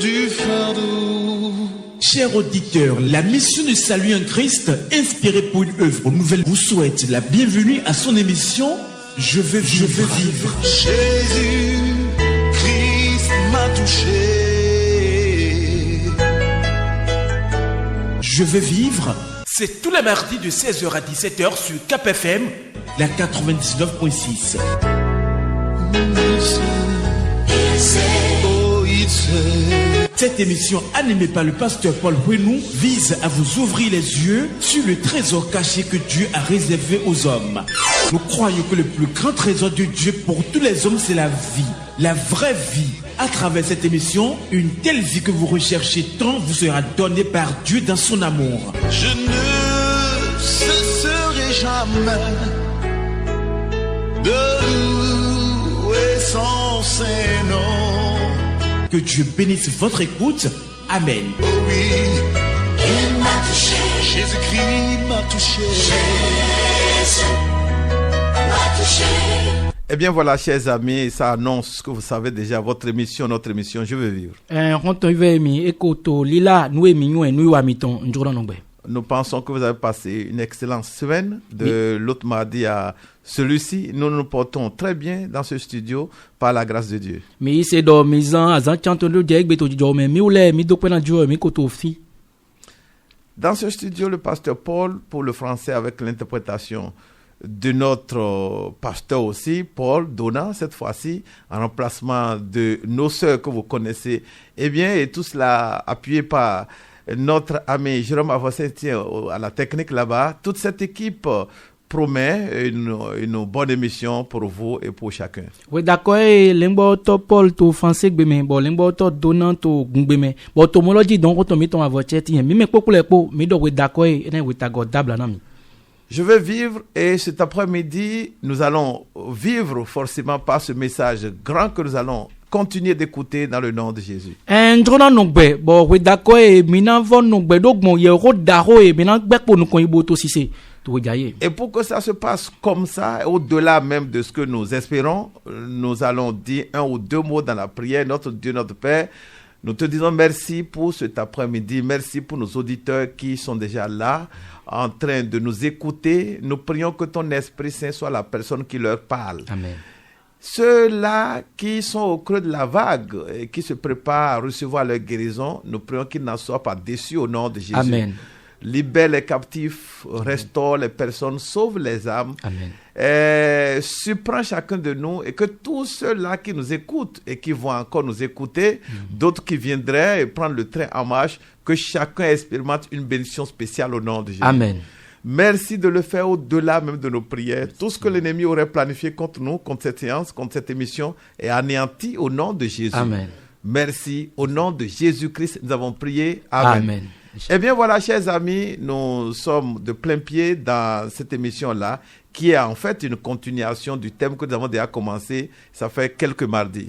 du fardeau. Chers auditeurs, la mission de Salut en Christ, inspirée pour une œuvre nouvelle, vous souhaite la bienvenue à son émission Je veux vivre. Jésus, Christ m'a touché. Je veux vivre. C'est tous les mardis de 16h à 17h sur Cap FM, la 99.6. Cette émission animée par le pasteur Paul Huenou vise à vous ouvrir les yeux sur le trésor caché que Dieu a réservé aux hommes. Nous croyons que le plus grand trésor de Dieu pour tous les hommes, c'est la vie, la vraie vie. À travers cette émission, une telle vie que vous recherchez tant vous sera donnée par Dieu dans son amour. Je ne cesserai jamais de louer son Saint-Nom. Que Dieu bénisse votre écoute. Amen. Oh oui, il m'a touché. Jésus-Christ m'a touché. Jésus m'a touché. Eh bien voilà, chers amis, ça annonce ce que vous savez déjà, notre émission, Je veux vivre. Nous pensons que vous avez passé une excellente semaine de l'autre mardi à celui-ci. Nous nous portons très bien dans ce studio par la grâce de Dieu. Dans ce studio, le pasteur Paul pour le français avec l'interprétation de notre pasteur aussi, Paul Donat, cette fois-ci, en remplacement de nos sœurs que vous connaissez. Eh bien, et tout cela appuyé par notre ami Jérôme Avossetier à la technique là-bas. Toute cette équipe promet une bonne émission pour vous et pour chacun. Oui, d'accord. L'embo to Paul to français gbeme, bon l'embo to Donat to gbeme. Bon tomologie donc on tombe ton Avossetier. Mais kokule po, mais do oui d'accord et ne oui tagodable nami. Je veux vivre et cet après-midi, nous allons vivre forcément par ce message grand que nous allons continuer d'écouter dans le nom de Jésus. Et pour que ça se passe comme ça, au-delà même de ce que nous espérons, nous allons dire un ou deux mots dans la prière. Notre Dieu, notre Père, nous te disons merci pour cet après-midi. Merci pour nos auditeurs qui sont déjà là, en train de nous écouter. Nous prions que ton Esprit Saint soit la personne qui leur parle. Amen. Ceux-là qui sont au creux de la vague et qui se préparent à recevoir leur guérison, nous prions qu'ils n'en soient pas déçus au nom de Jésus. Amen. Libère les captifs, restaure les personnes, sauve les âmes. Surprends chacun de nous et que tous ceux-là qui nous écoutent et qui vont encore nous écouter, d'autres qui viendraient et prendre le train en marche, que chacun expérimente une bénédiction spéciale au nom de Jésus. Amen. Merci de le faire au-delà même de nos prières. Tout ce que l'ennemi aurait planifié contre nous, contre cette séance, contre cette émission, est anéanti au nom de Jésus. Amen. Merci. Au nom de Jésus-Christ, nous avons prié. Amen. Amen. Eh bien voilà, chers amis, nous sommes de plein pied dans cette émission-là, qui est en fait une continuation du thème que nous avons déjà commencé, ça fait quelques mardis.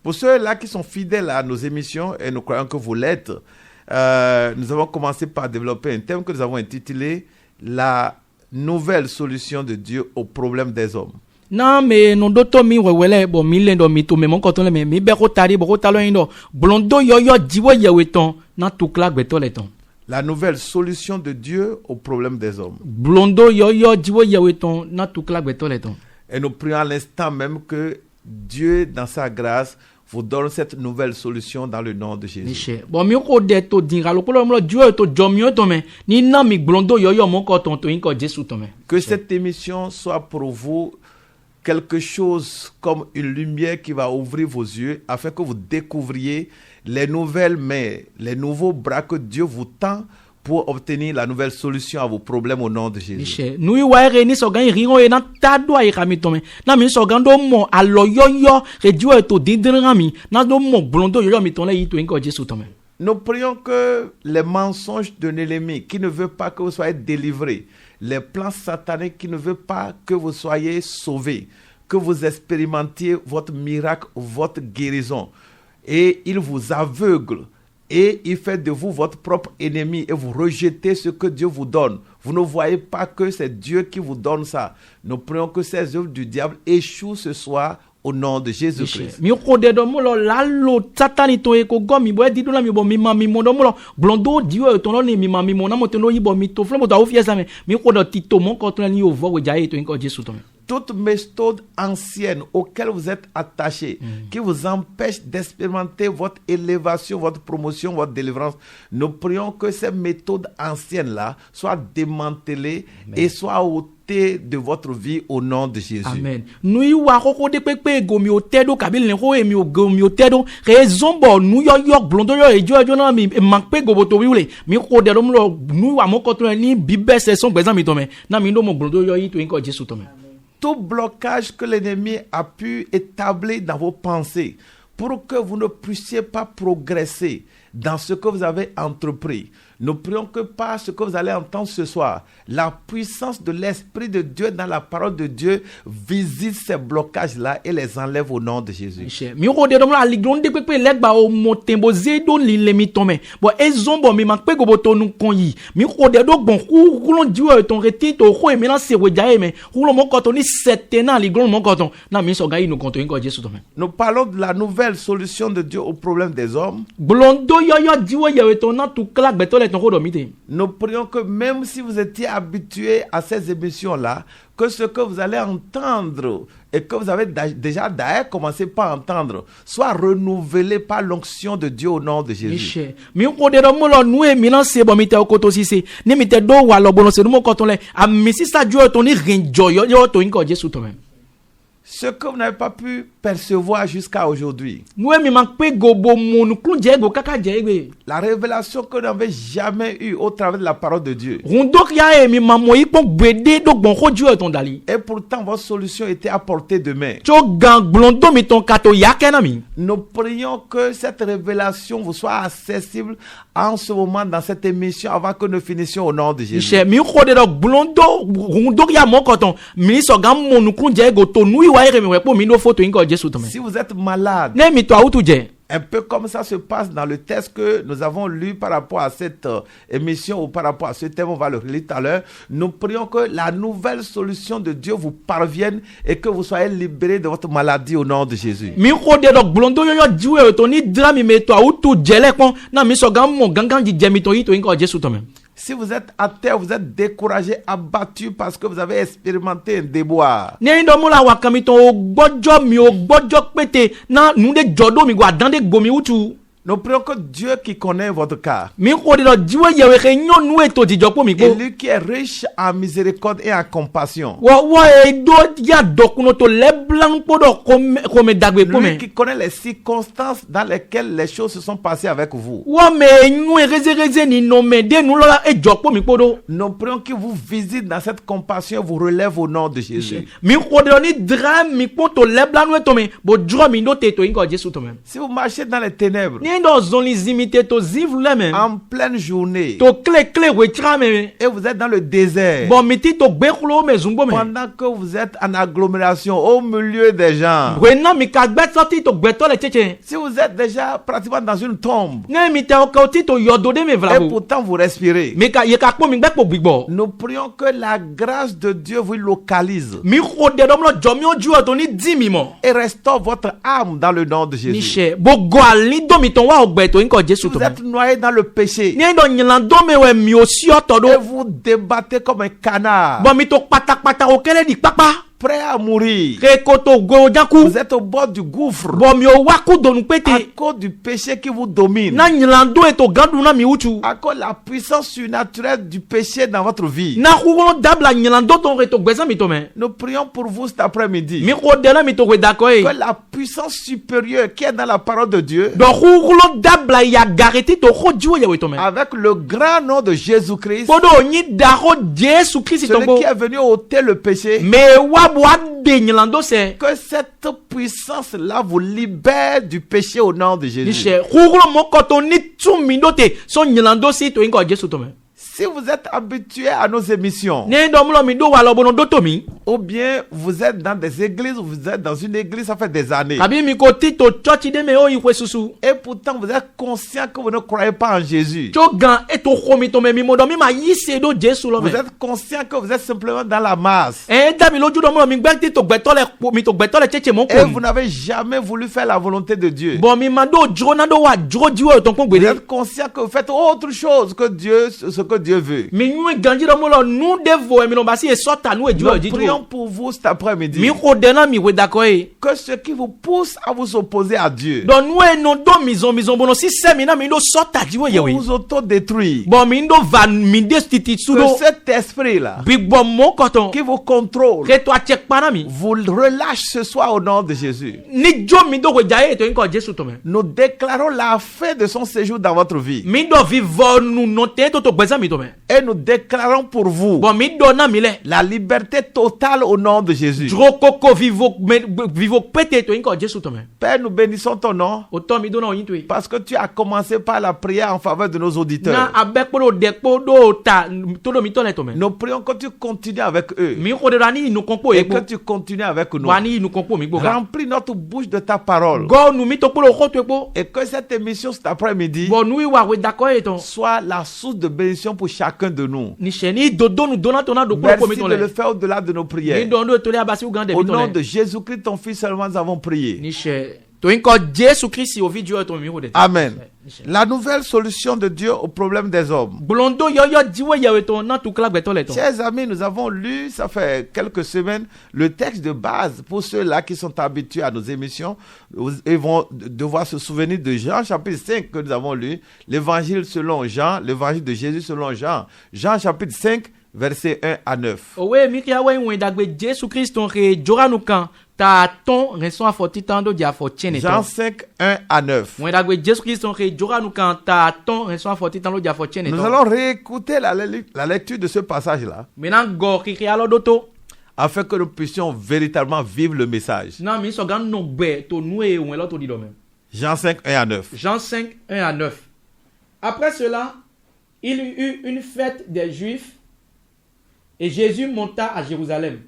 Pour ceux-là qui sont fidèles à nos émissions, et nous croyons que vous l'êtes, nous avons commencé par développer un thème que nous avons intitulé « La nouvelle solution de Dieu aux problèmes des hommes ». Non mais non doto mi wewele bo mi lendo mi to me mon koton le mi be ko tari bo ko talo indo blondo yoyo jiwo yeweton na tukla gbeto leton. La nouvelle solution de Dieu aux problèmes des hommes. Blondo yoyo jiwo yeweton na tukla gbeto leton. Et nous prions à l'instant même que Dieu dans sa grâce vous donne cette nouvelle solution dans le nom de Jésus. Bon mi ko de to dinga lo polo mo Dieu to jomio to me ni na mi blondo yoyo mon koton to inko Jésus to me. Que cette émission soit pour vous quelque chose comme une lumière qui va ouvrir vos yeux afin que vous découvriez les nouvelles mains, les nouveaux bras que Dieu vous tend pour obtenir la nouvelle solution à vos problèmes au nom de Jésus. Nous waire ni so gan ringo e na tado ai kami tome na mi so gan do mo aloyoyo re Dieu to dindrami na do mo blondo yoyo mi ton le yi to inko Jésus tome. Nous prions que les mensonges de l'ennemi qui ne veut pas que vous soyez délivrés, les plans sataniques qui ne veulent pas que vous soyez sauvés, que vous expérimentiez votre miracle, votre guérison, et ils vous aveuglent et il fait de vous votre propre ennemi et vous rejetez ce que Dieu vous donne. Vous ne voyez pas que c'est Dieu qui vous donne ça. Nous prions que ces œuvres du diable échouent ce soir au nom de Jésus-Christ. Mi ko de do mo lo la lo satani to e ko go mi bo di do la mi bo mi ma mi mo do mo lo blondo di o to lo ni mi ma mi mo na mo to lo yi bo mi to flo mo to o fiesa me mi ko do ti to mo ko to ni o vo we ja e to en Jésus to me. Toute méthode ancienne auquel vous êtes attachés, qui vous empêche d'expérimenter votre élévation, votre promotion, votre délivrance, nous prions que ces méthodes anciennes-là soient démantelées et soient ôtées de votre vie au nom de Jésus. Amen. Nous y wa ko de pepe go mi o tedo kabil ne ko e mi o go mi o tedo raison bo nous yo blondo yo e jo na mi mak pe go boto wiule mi ko de dom lo nous wa mo ko to ni bibe saison par exemple mi to me na mi ndo mo blondo yo yi to en Jésus to me. Tout blocage que l'ennemi a pu établir dans vos pensées pour que vous ne puissiez pas progresser dans ce que vous avez entrepris. Nous prions que par ce que vous allez entendre ce soir, la puissance de l'Esprit de Dieu dans la parole de Dieu visite ces blocages-là et les enlève au nom de Jésus. Mi ko de dom la ligron de pepe leg ba o motembo zedo li le mi tome. Bo ezombo mi mak pe go boto nu konyi. Mi ko de do bon ku lon di o ton reti to ko e mi na se we jae me. Ku lo mo koto ni setena ligron mo koto. Na mi so ga yi nu konto en Jésus to me. Nous parlons de la nouvelle solution de Dieu au problème des hommes. Blondo yo yo di o ye to na tu klak beto le ton ko do mi te. Nous prions que même si vous étiez habitué à ces émissions-là, que ce que vous allez entendre et que vous avez déjà d'ailleurs commencé par entendre soit renouvelé par l'onction de Dieu au nom de Jésus. Mi ko de do mo lo nu e mi na se bo mi te okoto si se ni mi te do wa lo bono se mo ko ton le a mi si sa ju to ni renjo yo to en Jésus to me. Ce que vous n'avez pas pu percevoir jusqu'à aujourd'hui. La révélation que vous n'avez jamais eue au travers de la parole de Dieu. Et pourtant, votre solution était à portée de main. Nous prions que cette révélation vous soit accessible en ce moment dans cette émission avant que nous finissions au nom de Jésus. Si vous êtes malade, un peu comme ça se passe dans le texte que nous avons lu par rapport à cette émission ou par rapport à ce thème, on va le relire tout à l'heure. Nous prions que la nouvelle solution de Dieu vous parvienne et que vous soyez libérés de votre maladie au nom de Jésus. Si vous êtes à terre, vous êtes découragé, abattu parce que vous avez expérimenté un déboire. Nous prions que Dieu qui connaît votre cas, et lui qui est riche en miséricorde et en compassion, lui qui connaît les circonstances dans lesquelles les choses se sont passées avec vous, nous prions qu'il vous visite dans cette compassion et vous relève au nom de Jésus. Si vous marchez dans les ténèbres, en pleine journée, et vous êtes dans le désert, pendant que vous êtes en agglomération au milieu des gens, si vous êtes déjà pratiquement dans une tombe et pourtant vous respirez, nous prions que la grâce de Dieu vous localise et restaure votre âme dans le nom de Jésus. Si vous êtes noyé dans le péché et vous débattez comme un canard, prêt à mourir, vous êtes au bord du gouffre à cause du péché qui vous domine, à cause de la puissance surnaturelle du péché dans votre vie. Nous prions pour vous cet après-midi que la puissance supérieure qui est dans la parole de Dieu, avec le grand nom de Jésus-Christ, celui qui est venu ôter le péché, que cette puissance-là vous libère du péché au nom de Jésus. Si vous êtes habitué à nos émissions, Ne do mlo mi do wa lo bono do to mi. ou bien vous êtes dans des églises, ou vous êtes dans une église, ça fait des années. Abi mi ko ti to church de me o yi susu. Et pourtant, vous êtes conscient que vous ne croyez pas en Jésus. Cho gan e to kho mi to me mi mo do mi ma yi se do Jesu lo me. Vous êtes conscient que vous êtes simplement dans la masse. E da mi loju do mo mi gbe ti to gbe to le mi to gbe to le cheche mo Et ko vous mi. n'avez jamais voulu faire la volonté de Dieu. Bon mi ma do jro na do wa jro di o ton ko Vous gbe de. êtes conscient que vous faites autre chose que Dieu, ce que Dieu veut. Mi nyu ganji do mo lo nu devo e mi no ba si e sota nu e ju o Nous di prions ju. pour vous cet après-midi. Mi ko de na mi we da ko e. Que ce qui vous pousse à vous opposer à Dieu, Don nu e no do mi zon bono si se mi na mi do sota di we ye pour we. vous autodétruire. Bon mi do van mi de stiti Que sudo. cet esprit-là Big bon mo koton. qui vous contrôle, Ke to a check pa na mi. vous le relâche ce soir au nom de Jésus. Ni jo mi do we jaye to nko Jesu to me. Nous déclarons la fin de son séjour dans votre vie. Mi do vivo nu no te to gbeza mi to me. Et nous déclarons pour vous Bon mi do na mi le. la liberté totale au nom de Jésus. Jro koko vivo pete to nko Jesu to me. Père, nous bénissons ton nom O to mi do na oyin to e. parce que tu as commencé par la prière en faveur de nos Na auditeurs. abekpo do dekpo do ta to do mi to le to me. Nous prions que tu continues avec eux Mi ko de rani nu konpo e et que po. tu continues avec nous. Wani nu konpo mi gbo ga. Remplis notre bouche de ta parole Go nu mi to po lo ko to e po. et que cette émission cet après-midi Bon nu wa we d'accord e ton. soit la source de bénédiction pour chacun de nous. Ni sheni dodo nu dona tona do ko Merci mi de ton le le. faire au-delà de nos Ni prières. do no to le abasi u gande Au mi ton nom le. de Jésus-Christ, ton Fils seulement, nous avons prié. Ni she to nko Jesu Christ o video to mi ho de. Amen. La nouvelle solution de Dieu au problème des hommes. Blondo yo diwe ye ton na tout kla gbe to le ton. Chers amis, nous avons lu, ça fait quelques semaines, le texte de base pour ceux-là qui sont habitués à nos émissions. Ils vont devoir se souvenir de Jean chapitre 5 que nous avons lu, l'évangile selon Jean, l'évangile de Jésus selon Jean. Jean chapitre 5, versets 1 à 9. Owe mi kia we wen dagbe Jesu Christ ton re jora nu kan ta ton reson afoti tando dia fo chene Jean ton. 5, 1 à 9. Wen dagbe Jesu Christ ton re jora nu kan ta ton reson afoti tando dia fo chene Nous ton. allons réécouter la lecture de ce passage-là Maintenant go kiki alo doto. afin que nous puissions véritablement vivre le message. Na mi so gan no gbe to nu e wen lo to di do même. Jean 5, 1 à 9. Jean 5, 1 à 9. Après cela, il y eut une fête des Juifs et Jésus monta à Jérusalem.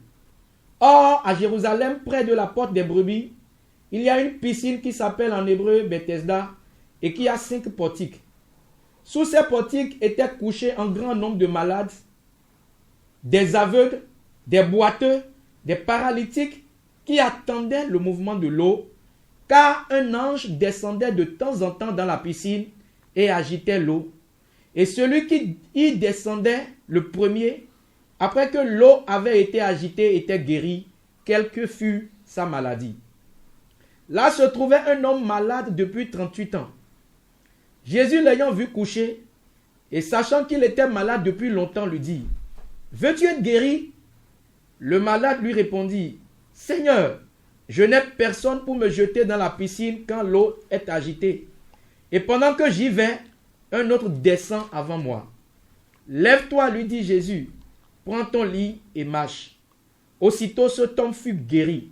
Or, à Jérusalem, près de la porte des brebis, il y a une piscine qui s'appelle en hébreu Bethesda et qui a 5 portiques. Sous ces portiques étaient couchés un grand nombre de malades, des aveugles, des boiteux, des paralytiques qui attendaient le mouvement de l'eau, car un ange descendait de temps en temps dans la piscine et agitait l'eau. Et celui qui y descendait le premier, après que l'eau avait été agitée, était guéri, quelle que fût sa maladie. Là se trouvait un homme malade depuis 38 ans. Jésus l'ayant vu coucher, et sachant qu'il était malade depuis longtemps, lui dit, « Veux-tu être guéri ?» Le malade lui répondit, « Seigneur, je n'ai personne pour me jeter dans la piscine quand l'eau est agitée. Et pendant que j'y vais, un autre descend avant moi. Lève-toi, lui dit Jésus, prends ton lit et marche. Aussitôt ce homme fut guéri.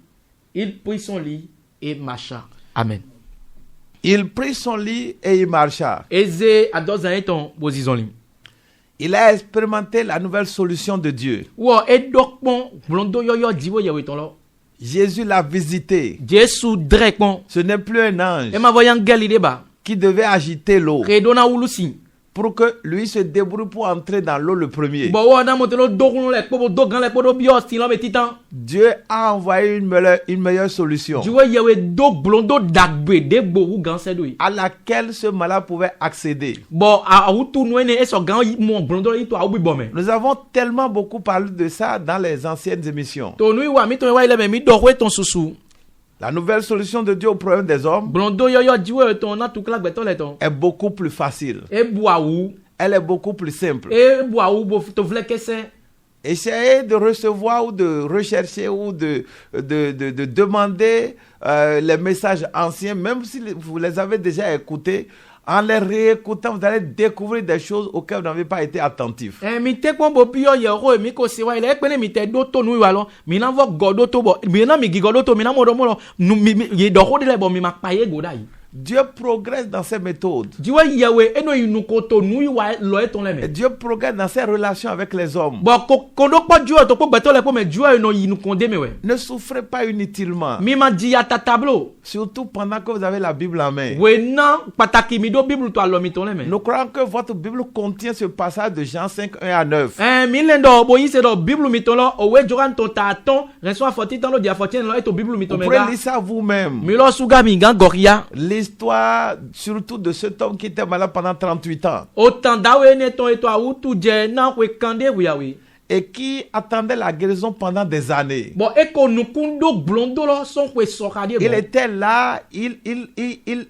Il prit son lit et marcha. Amen. Il prit son lit et il marcha. Eze adoza eton bozizonlim. Il a expérimenté la nouvelle solution de Dieu. Wo edokpon blondo yoyo diwo yewe ton lo. Jésus l'a visité. Jesu drekpon. Ce n'est plus un ange E ma voyan geli deba. qui devait agiter l'eau Redona ulusi. pour que lui se débrouille pour entrer dans l'eau le premier. Bo wo na motelo dogun le po dogan le po do bios ti lo betitan. Dieu a envoyé une meilleure solution Diwe yewe do blondo dagbe de gbo ganse do yi. à laquelle ce malade pouvait accéder. Bo a wutu no ene eso gan mo blondo yi to a ubi bome. Nous avons tellement beaucoup parlé de ça dans les anciennes émissions. To nu wa mi to wa ile me mi do ton susu. La nouvelle solution de Dieu au problème des hommes Blondo yoyo diwe ton na tukla gbe to le ton. est beaucoup plus facile. E bua wu. Elle est beaucoup plus simple. E bua wu bo to vle kese. Essayez de recevoir ou de rechercher ou de demander les messages anciens, même si vous les avez déjà écoutés. En les réécoutant, vous allez découvrir des choses auxquelles vous n'avez pas été attentif. Mi te kon bo biyo ye ro mi ko se wa ile pe mi te do to nu wa lo mi na vo godo to bo mi na mi gigodo to mi na mo do mo lo nu mi ye do ho de le bo mi ma paye goda yi. Dieu progresse dans ses méthodes. Diwa yawe eno inukoto nui wa lo eton le Et me. Dieu progresse dans ses relations avec les hommes. Bo kondo pa Diwa to ko beto le po me Diwa eno inukonde me we. Ne souffrez pas inutilement. Mi ma di ya tatablo. Surtout pendant que vous avez la Bible en main. We na pataki mi do Bible to alo mi ton le me. Nous croyons que votre Bible contient ce passage de Jean 5, 1 à 9. Mi lendo bo yi se do Bible mi ton lo o we jogan ton ta ton reso afoti tan lo dia afoti lo eto Bible mi ton Vous me pouvez ga. lire ça vous-même. Mi lo suga mi gan goria. L'histoire surtout de cet homme qui était malade pendant 38 ans Autant dawe ne ton eto a utu je na we kande wi yawe. et qui attendait la guérison pendant des années. Bon, eko nukundo blondo lo son kwe sokade Il bon. était là, il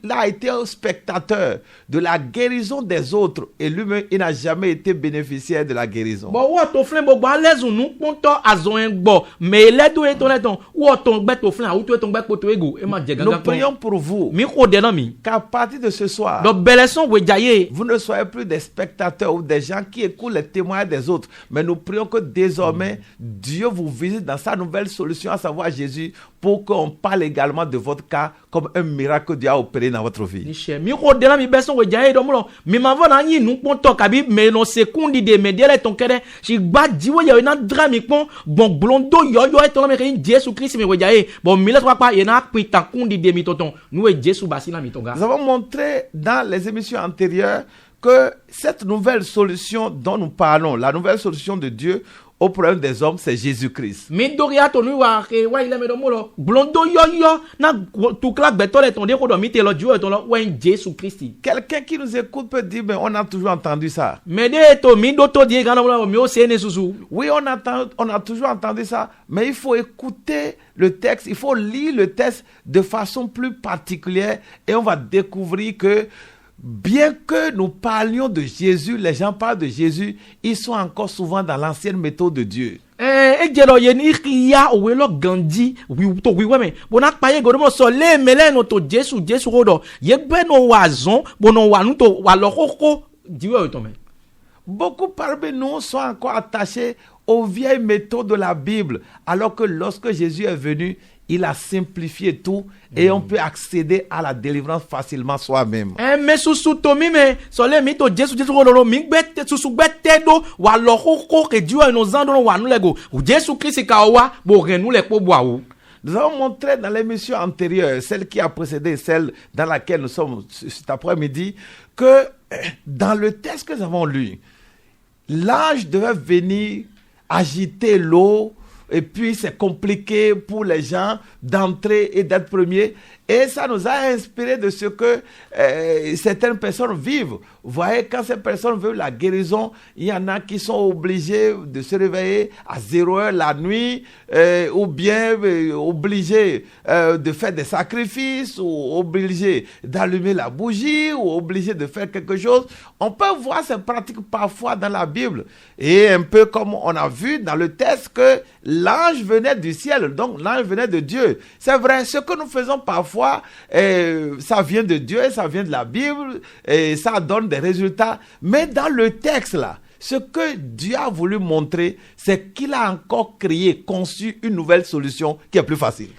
a été un spectateur de la guérison des autres et lui-même, il n'a jamais été bénéficiaire de la guérison. Bon, ou to flen bo ba lezu nu ponto azon en gbo. Me le do eton leton, ou ton gbe to flen, ou to eton gbe poto ego, e ma je Nous ganga kon. prions pour vous Mi ko de na mi. qu'à partir de ce soir, Do beleson we jaye. vous ne soyez plus des spectateurs ou des gens qui écoutent les témoignages des autres, mais nous prions que désormais, Dieu vous visite dans sa nouvelle solution, à savoir Jésus, pour qu'on parle également de votre cas comme un miracle que Dieu a opéré dans votre vie. Ni che mi ko de na mi beson we jaye do mo. Mi ma va na yin nu ponto kabi me no sekundi de me dele ton kere. Si gba diwo ya na dra mi pon bon blondo yo eton me kin Jésus Christ me we jaye. Bon mi le pa ye na pita kundi de mi tonton. Nou e Jésus basi na mi tonga. Nous avons montré dans les émissions antérieures que cette nouvelle solution dont nous parlons, la nouvelle solution de Dieu au problème des hommes, c'est Jésus-Christ. Mi doria to nu wa ke wa ile me do mo lo blondo yo na tu klak beto le ton de ko do mi te lo ju eton lo wen Jésus Christ. Quelqu'un qui nous écoute peut dire, mais on a toujours entendu ça. Me de to mi do to die gana mo mi o se ne susu. Oui, on a toujours entendu ça, mais il faut écouter le texte, il faut lire le texte de façon plus particulière et on va découvrir que bien que nous parlions de Jésus, les gens parlent de Jésus, ils sont encore souvent dans l'ancienne méthode de Dieu. Ejelo ye ni ya owe lo gandi wi to wi we me bona pa ye godo mo so le mele no to Jésus rodo ye gbe no wazon bono wa nu to wa lo koko diwe to me. Beaucoup parmi nous sont encore attachés aux vieilles méthodes de la Bible, alors que lorsque Jésus est venu, il a simplifié tout et on peut accéder à la délivrance facilement soi-même. Me susu to mi me so le mi to Jésus rodo mi gbe susu gbe te do wa lo koko ke diwe no zan do wa nu lego Jésus Christ ka wa bo renu le po boa wo. Nous avons montré dans l'émission antérieure, celle qui a précédé celle dans laquelle nous sommes cet après-midi, que dans le texte que nous avons lu, l'ange devait venir agiter l'eau et puis c'est compliqué pour les gens d'entrer et d'être premiers. Et ça nous a inspiré de ce que certaines personnes vivent. Vous voyez, quand ces personnes veulent la guérison, il y en a qui sont obligés de se réveiller à 0 heure la nuit, ou bien obligés de faire des sacrifices, ou obligés d'allumer la bougie, ou obligés de faire quelque chose. On peut voir ces pratiques parfois dans la Bible. Et un peu comme on a vu dans le texte que l'ange venait du ciel, donc l'ange venait de Dieu. C'est vrai, ce que nous faisons parfois, ça vient de Dieu, ça vient de la Bible, et ça donne des résultats. Mais dans le texte là, ce que Dieu a voulu montrer, c'est qu'il a encore créé, conçu une nouvelle solution qui est plus facile.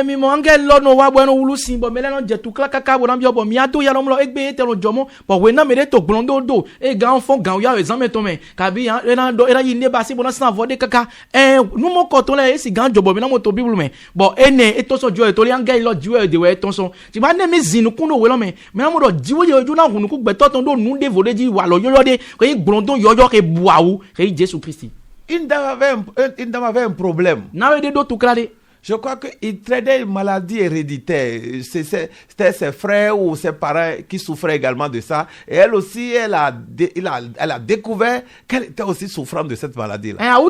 Mi mo angel lo no wa bueno ulu sin bo mele no je tu klaka ka bo na bio bo mi ado ya no mlo egbe te no jomo bo we na me de to blondo do e ga on fon ga ya exam to me ka bi ya na do era yi ne ba si bo na san vo de kaka nu mo ko to le e si ga jobo mi na mo to bible me bo ene e to so jo e to ri angel lo jiwe de we to so ti ba ne mi zinu kun no we lo me na mo do jiwo ye oju na hunu ku gbe to ton do nu de vo de ji wa lo yo de ko yi blondo yo ke buawu ke Jésus Christ. Une dame avait un problème. Na we de do tu klade. Je crois qu'il traînait une maladie héréditaire. C'était ses frères ou ses parents qui souffraient également de ça. Et elle aussi, elle a découvert qu'elle était aussi souffrante de cette maladie-là.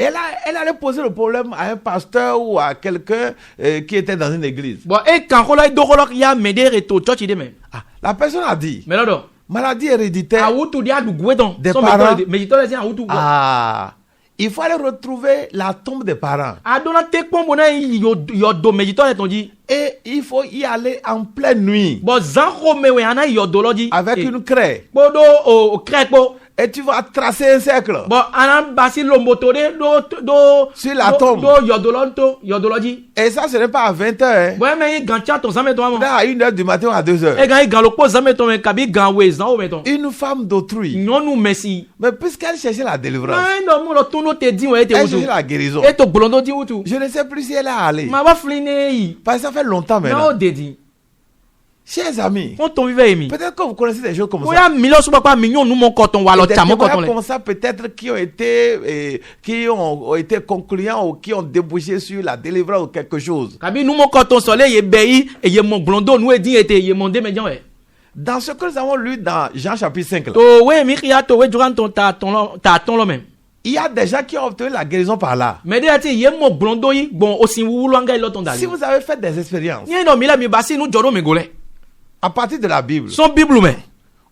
Elle allait poser le problème à un pasteur ou à quelqu'un qui était dans une église. La personne a dit... Maladie héréditaire des parents. Il faut aller retrouver la tombe des parents. Et il faut y aller en pleine nuit. Avec une craie. et tu vas tracer un cercle Bon, anan basi lomboto de do sur la tombe. Do yodoloji. Et ça, ce n'est pas à 20h. Hein. Bon, mais il gancha ton zame ton C'est à 1h du matin ou à 2h. E gan il gan lokpo zame ton men kabi gan we zan o meton. Une femme d'autrui. Nyonu merci. Mais puisqu'elle cherchait la délivrance, Non, non, mo lo tono te di we te elle wutu. cherchait la guérison. E to gbolondo di wutu. Je ne sais plus si elle est allée. Ma ba fline yi. Parce que ça fait longtemps Na maintenant. o dedi. Chers amis, On ton vive mi. peut-être que vous connaissez des choses comme ça. Oya million so pa million nou mon coton wa lo Des cha mon coton témoignages le. comme ça, peut-être qui ont été concluants ou qui ont débouché sur la délivrance ou quelque chose. Kabi nou mon coton sole ye beyi e ye mon gbolondo nou e di ete ye mon de medjan we. Dans ce que nous avons lu dans Jean chapitre 5, là, To we mi khia to we duran ton ta ton lo même. il y a des gens qui ont obtenu la guérison par là. Mais de ati ye mon gbolondo yi bon osin wuwulu anga ilo ton dali. Si vous avez fait des expériences Nye no mi la mi basi nou jodo me gole. à partir de la Bible Son bible me.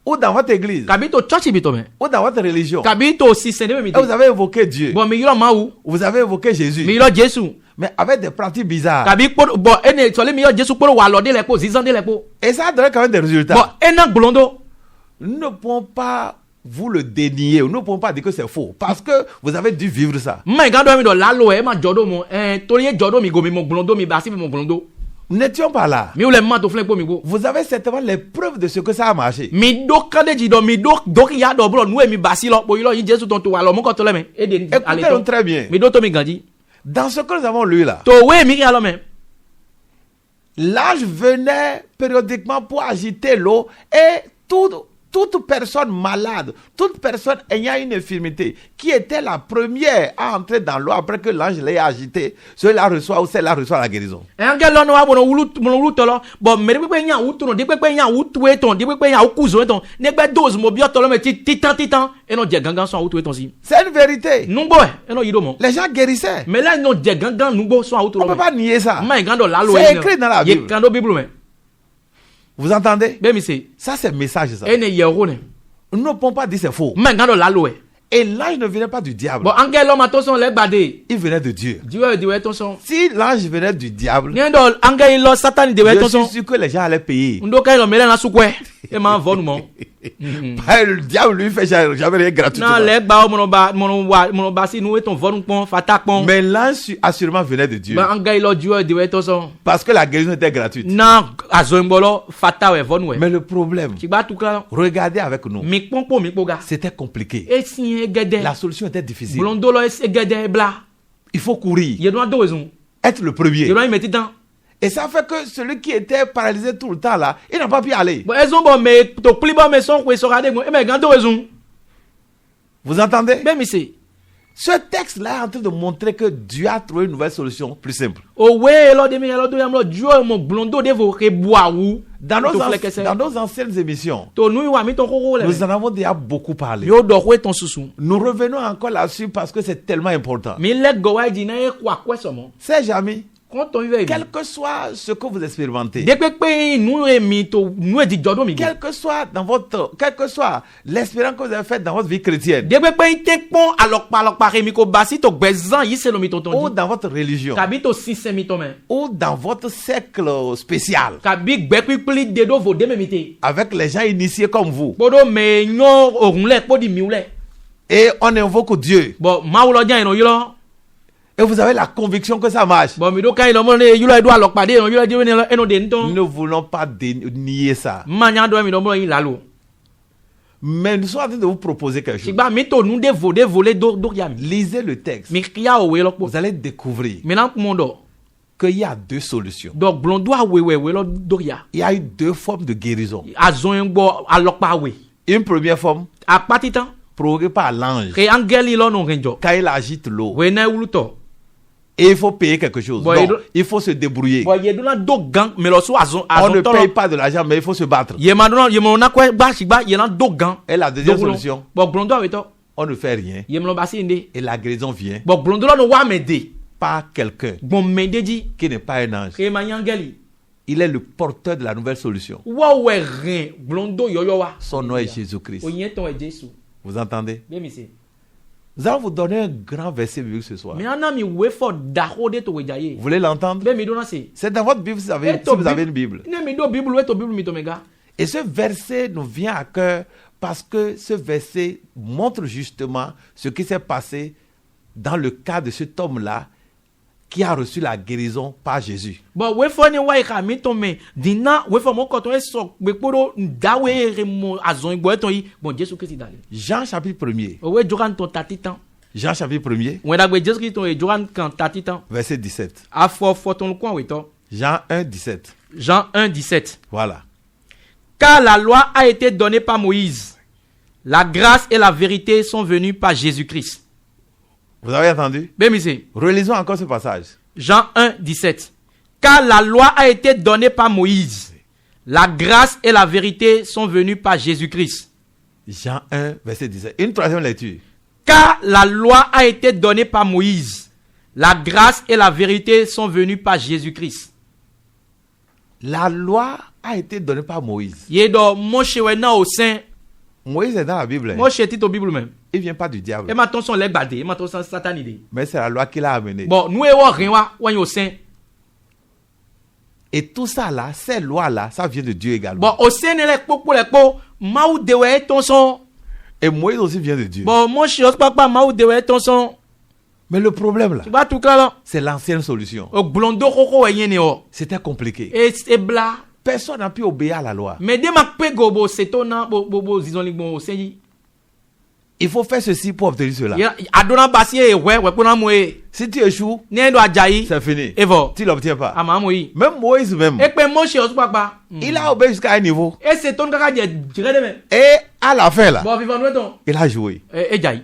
ou dans votre église Kabi to church bi to me. ou dans votre religion, Kabi to si sende me mi et vous di. avez évoqué Dieu, Bon mi yilo ma ou. vous avez évoqué Mi Jésus, yilo Jesu. mais avec des pratiques bizarres. Kabi po bon ene sole mi yilo Jesu po wa lo de le po zizan de le po. Et ça a donné quand même des résultats. Bon ena gbolondo. Nous ne pouvons pas vous le dénier, nous ne pouvons pas dire que c'est faux, parce que vous avez dû vivre ça. Ma gando mi do lalo e ma jodo mo tori e jodo mi go mi mo gbolondo mi basi mi mo gbolondo. Nous n'étions pas là. Mi ou le ma to flen po mi go. Vous avez certainement les preuves de ce que ça a marché. Mi do kande ji do mi do ya do bro nou e mi basi lo po yilo yi Jesu ton to wa lo mo ko to le me e de ale Écoutez-nous to. très bien. Mi do to mi ganji. Dans ce que nous avons lu là, To we mi ya lo me. l'ange venait périodiquement pour agiter l'eau et toute personne malade, toute personne ayant une infirmité, qui était la première à entrer dans l'eau après que l'ange l'ait agité, cela reçoit ou celle-là reçoit la guérison. Angel lo no wa bono wulu to lo bo me de pe nya wutu no de pe nya wutu e ton de pe nya ukuzo e ton ne gbe dose mo bi o to lo me titan e no je gangan so wutu e ton si. C'est une vérité. Nungbo e no yido mo. Les gens guérissaient. Mais là no je gangan nungbo so wutu On ne lo peut pas nier ça. Ma gando lalo C'est écrit dans la Bible. Ye kando bible me. Vous entendez? Be mi se Ça, c'est le message. Ça. e ne ye ro ne. Nous ne pouvons pas dire c'est faux. Ma gando lalo e. Et l'ange ne venait pas du diable. Bon angel lo ma to son le gbade. Il venait de Dieu. Diwe diwe ton son. Si l'ange venait du diable, Ni ndo angel lo satan de we ton je suis son. sûr que les gens allaient payer. Ndo kai lo mele na sukwe. E ma vo nu mo. Le diable lui fait jamais rien gratuitement. Non le gba mono ba si nou e ton vo nu pon fata pon. Mais l'ange assurément venait de Dieu. Ba angel lo diwe diwe ton son. Parce que la guérison était gratuite. Na azombolo fata we vo nu e. Mais le problème, Ki ba tukla regardez avec nous, mi pompo mi poga. c'était compliqué. E si e gede. La solution était difficile. Blondo lo e gede bla. Il faut courir, Ye do do ezun. être le premier. Ye do imeti dan. Et ça fait que celui qui était paralysé tout le temps là, il n'a pas pu aller. Bon ezun bo me to pli bo me son kwe so rade go. E me gando ezun. Vous entendez? Be mi se. Ce texte-là est en train de montrer que Dieu a trouvé une nouvelle solution plus simple. O we lo de mi lo do yam lo dio mo blondo de vo ke boa wu. Dans nos, To fleke se. dans nos anciennes émissions, To nu wa mi ton koko le. nous en avons déjà beaucoup parlé. Yo do kwe ton susu. Nous revenons encore là-dessus parce que c'est tellement important. Mi let go wa di na e kwa kwe so mo. Ces amis, Quand on vive. quel que soit ce que vous expérimentez, De pe nu e mi to nu e di jodo mi. quel que soit l'expérience que vous avez faite dans votre vie chrétienne De pe te pon alok pa re mi ko basi to gbezan yi se lo mi ton ton ou di. dans votre religion Kabi to si se mi to men. ou dans votre cercle spécial Kabi gbe pipli de do vo de me mi te. avec les gens initiés comme vous Podo me nyo orun le podi mi ule. et on invoque Dieu Bon ma wo lo jan ino yilo. et vous avez la conviction que ça marche. Bon mi do kan ilo mo le yilo e do alok pa de ino yilo di we eno de nton. Nous ne voulons pas nier ça. Ma nya do mi do mo yin lalo. Mais nous sommes en train de vous proposer quelque chose. Sigba mi to nu de vole do ya mi. Lisez le texte. Mi kia o we lo po. Vous allez découvrir Mi nan mo do. qu'il y a deux solutions. Donc blondo a we lo do ya. Il y a eu deux formes de guérison. Azon yen gbo alok pa we. Une première forme A patitan. provoquée par l'ange. Ke angel ilo no renjo. Quand il agite l'eau. We na wulu to. Et il faut payer quelque chose. Bon, Donc, il faut se débrouiller. Bon ye do na do gang me lo so azon On ne to paye lo. pas de l'argent, mais il faut se battre. Ye ma do na ye mo na kwe ba sigba ye na do gang. Et la deuxième Do wulo. solution, Bon blondo a we to. on ne fait rien. Ye me lo basi inde. Et la guérison vient Bon blondo lo no wa me de. par quelqu'un Bon me de ji. qui n'est pas un ange. Ke ma yangeli. Il est le porteur de la nouvelle solution. Wa we rin blondo yoyo wa. Son nom est Jésus-Christ. O yen ton e Jesu. Vous entendez? Be mi se. Nous allons vous donner un grand verset biblique ce soir. Mi ana mi we for da ho de to we jaye. Vous voulez l'entendre? Be mi do na se. C'est dans votre Bible si vous avez une Bible. Ne mi do Bible we to Bible mi to mega. Et ce verset nous vient à cœur parce que ce verset montre justement ce qui s'est passé dans le cas de cet homme-là qui a reçu la guérison par Jésus. Bon, we fo ni wa ika mi ton me dina we fo mo ko ton so gbe poro dawe re mo azon igbo eton yi bon Jésus Christ dale. Jean chapitre 1er. O we joran ton tatitan. Jean chapitre 1er. We da gbe Jésus Christ ton e joran kan tatitan. Verset 17. A fo ton kwa we to. Jean 1, 17. Jean 1, 17. Voilà. Car la loi a été donnée par Moïse. La grâce et la vérité sont venues par Jésus-Christ. Vous avez entendu? Ben misé. Relisons encore ce passage. Jean 1, 17. Car la loi a été donnée par Moïse. La grâce et la vérité sont venues par Jésus-Christ. Jean 1, verset 17. Une troisième lecture. Car la loi a été donnée par Moïse. La grâce et la vérité sont venues par Jésus-Christ. La loi a été donnée par Moïse. Yedo Moshe wena au sein. Moïse est dans la Bible. Moshe est au Bible même. Il ne vient pas du diable. Et maintenant son legbade, et maintenant son satanide. Mais c'est la loi qu'il a amenée. Bon, nous e rien wa au sein. Et tout ça là, ces lois-là, ça vient de Dieu également. Bon, au sein ne lek pour lek po, maou dewe ton son. Et Moïse aussi vient de Dieu. Bon, Moshe os papa maou dewe ton son. Mais le problème là, Tu vas tout là. c'est l'ancienne solution. O blondo koko yene o. C'était compliqué. Et bla. Personne n'a pu obéir à la loi. Mais de ma pe go bo setona bo zizon lik bon senyi. Il faut faire ceci pour obtenir cela. Adona basiye we pona moe. Si tu échoues, Ne do ajayi. c'est fini. Evo. Tu ne l'obtiens pas. Ama moyi. Même Moïse même, E pe Moshe os papa. il a obéi jusqu'à un niveau. E seton kaka je jire de me. Et à la fin là, Bon vivant nous ton. il a joué. E jayi.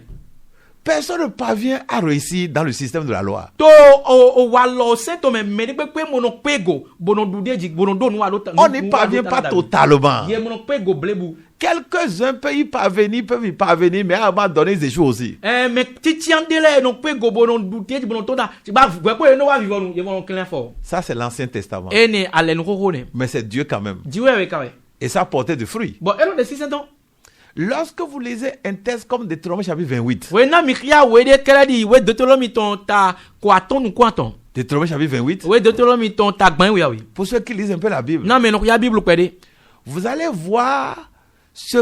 Personne ne parvient à réussir dans le système de la loi. To o walo sento me ni pe mono pego bono dude ji bono do no alota. On n'y parvient pas totalement. Ye mono pego blebu. Quelques-uns peuvent y parvenir, mais à un moment donné, ils échouent aussi. Mais titi andele no pego bono dude ji bono toda. Ti ba gwe ko no wa vivant nous, ye mono clair fort. Ça, c'est l'Ancien Testament. E ne alen roro ne. Mais c'est Dieu quand même. Diwe we kawe. Et ça portait du fruit. Bon, elo de 600 ans. Lorsque vous lisez un texte comme Deutéronome chapitre 28, We na mikria we de kredi we Deutéronome ton ta kwa ton ou kwa ton. Deutéronome chapitre 28, We Deutéronome ton ta gban we oui. pour ceux qui lisent un peu la Bible, Na me no ya Bible kwede. vous allez voir ce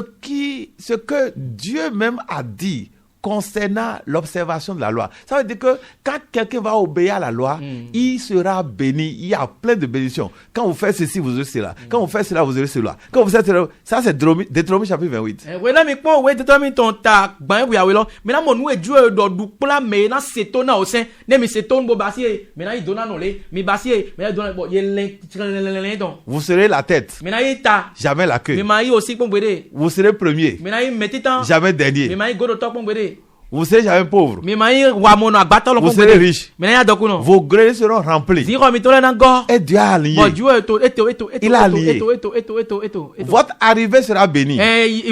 que Dieu même a dit concernant l'observation de la loi. Ça veut dire que quand quelqu'un va obéir à la loi, il sera béni. Il y a plein de bénédictions. Quand vous faites ceci, vous aurez cela. Quand vous faites cela, vous aurez cela. Quand vous faites cela, ça c'est Deutéronome chapitre 28. We na mi po we Deutéronome ton ta gban we lo. Me na mo nu e Dieu do du pla me na setona o sen. Ne mi seton bo basie. Me na i dona no le. Mi basie. Me na dona bo ye len don. Vous serez la tête, Me na i ta. jamais la Me queue. ma i aussi pon bwede. Vous serez premier, Me na i metitan. jamais Me dernier. ma i godo tok pon bwede. Vous serez jamais pauvre. Me ma i wa mo no agbata lo Vous pon serez bwede. riche. Me na ya doku no. Vos greniers seront remplis. Zero mi to le na go. Et Dieu a aligné. Bon Dieu eto. Il a allié. Eto. Votre arrivée sera bénie.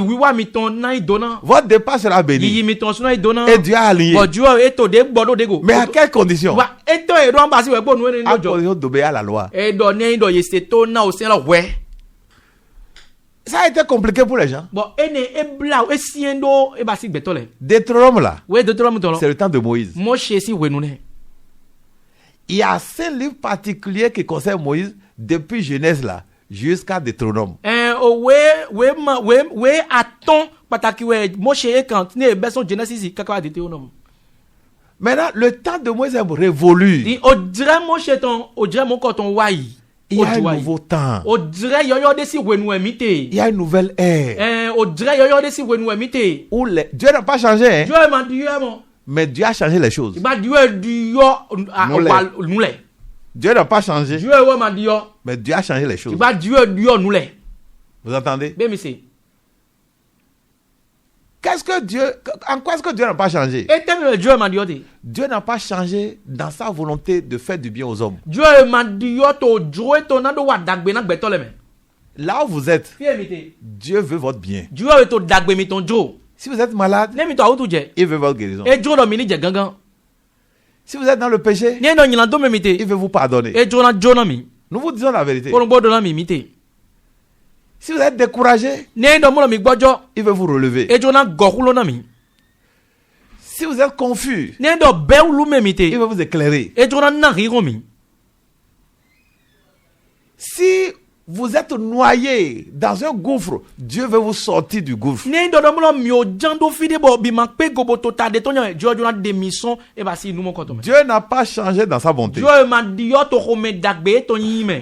Wiwa mi ton na i dona. Votre départ sera béni. Yiyi mi ton suna i dona. Et Dieu a aligné. Bon Dieu eto de gbodo de go. Mais à quelles conditions? Wa eto e do ambasi we gbo nu ni À lojo. condition d'obéir à la loi. E do ne do ye seto na o sen lo we. Ça a été compliqué pour les gens. Bon ene e bla e siendo e basi gbeto le. Deutéronome là, We Deutéronome ton lo. c'est le temps de Moïse. Moshe si we nu ne. Il y a 5 livres particuliers qui concernent Moïse depuis Genèse là jusqu'à Deutéronome. O we aton pataki we Moshe e kan ne be son Genesis kaka Deutéronome. Maintenant, le temps de Moïse est révolu. Di o dire Moshe ton o dire mon koton wai. Il y a un nouveau temps. O dire yoyo de si we nu emite. Il y a une nouvelle ère. O dire yoyo de si we nu emite. Où Dieu n'a pas changé, hein, Dieu m'a dit mo. mais Dieu a changé les choses. Ba Dieu du yo nous le. Dieu n'a pas changé, Dieu we m'a dit yo. mais Dieu a changé les choses. Ba Dieu du yo nous le. Vous entendez? Be mi se. En quoi est-ce que Dieu n'a pas changé? Et teme Dieu m'a dit yo te. Dieu n'a pas changé dans sa volonté de faire du bien aux hommes. Dieu m'a dit yo to joe to na do wa dagbe na gbeto le me. Là où vous êtes, Fie mi te. Dieu veut votre bien. Dieu we to dagbe mi ton jo. Si vous êtes malade, Ne mi to awutu je. il veut votre guérison. E jo do mi ni je gangan. Si vous êtes dans le péché, Ne no nyina do me mi te. il veut vous pardonner. E jo na mi. Nous vous disons la vérité. Ko bo do na mi te. Si vous êtes découragé, Ne do mo mi gbojo. il veut vous relever. E jo na gokulo na mi. Si vous êtes confus, Ne do be ulu me mi te. il veut vous éclairer. E jo na riro mi. Si Vous êtes noyé dans un gouffre. Dieu veut vous sortir du gouffre. Ne do do mo mi o jando fide bo bi ma pe gobo to ta de to nya jo na démission e ba si nous mon compte. Dieu n'a pas changé dans sa bonté. Jo ma di yo to ko me dagbe to yin me.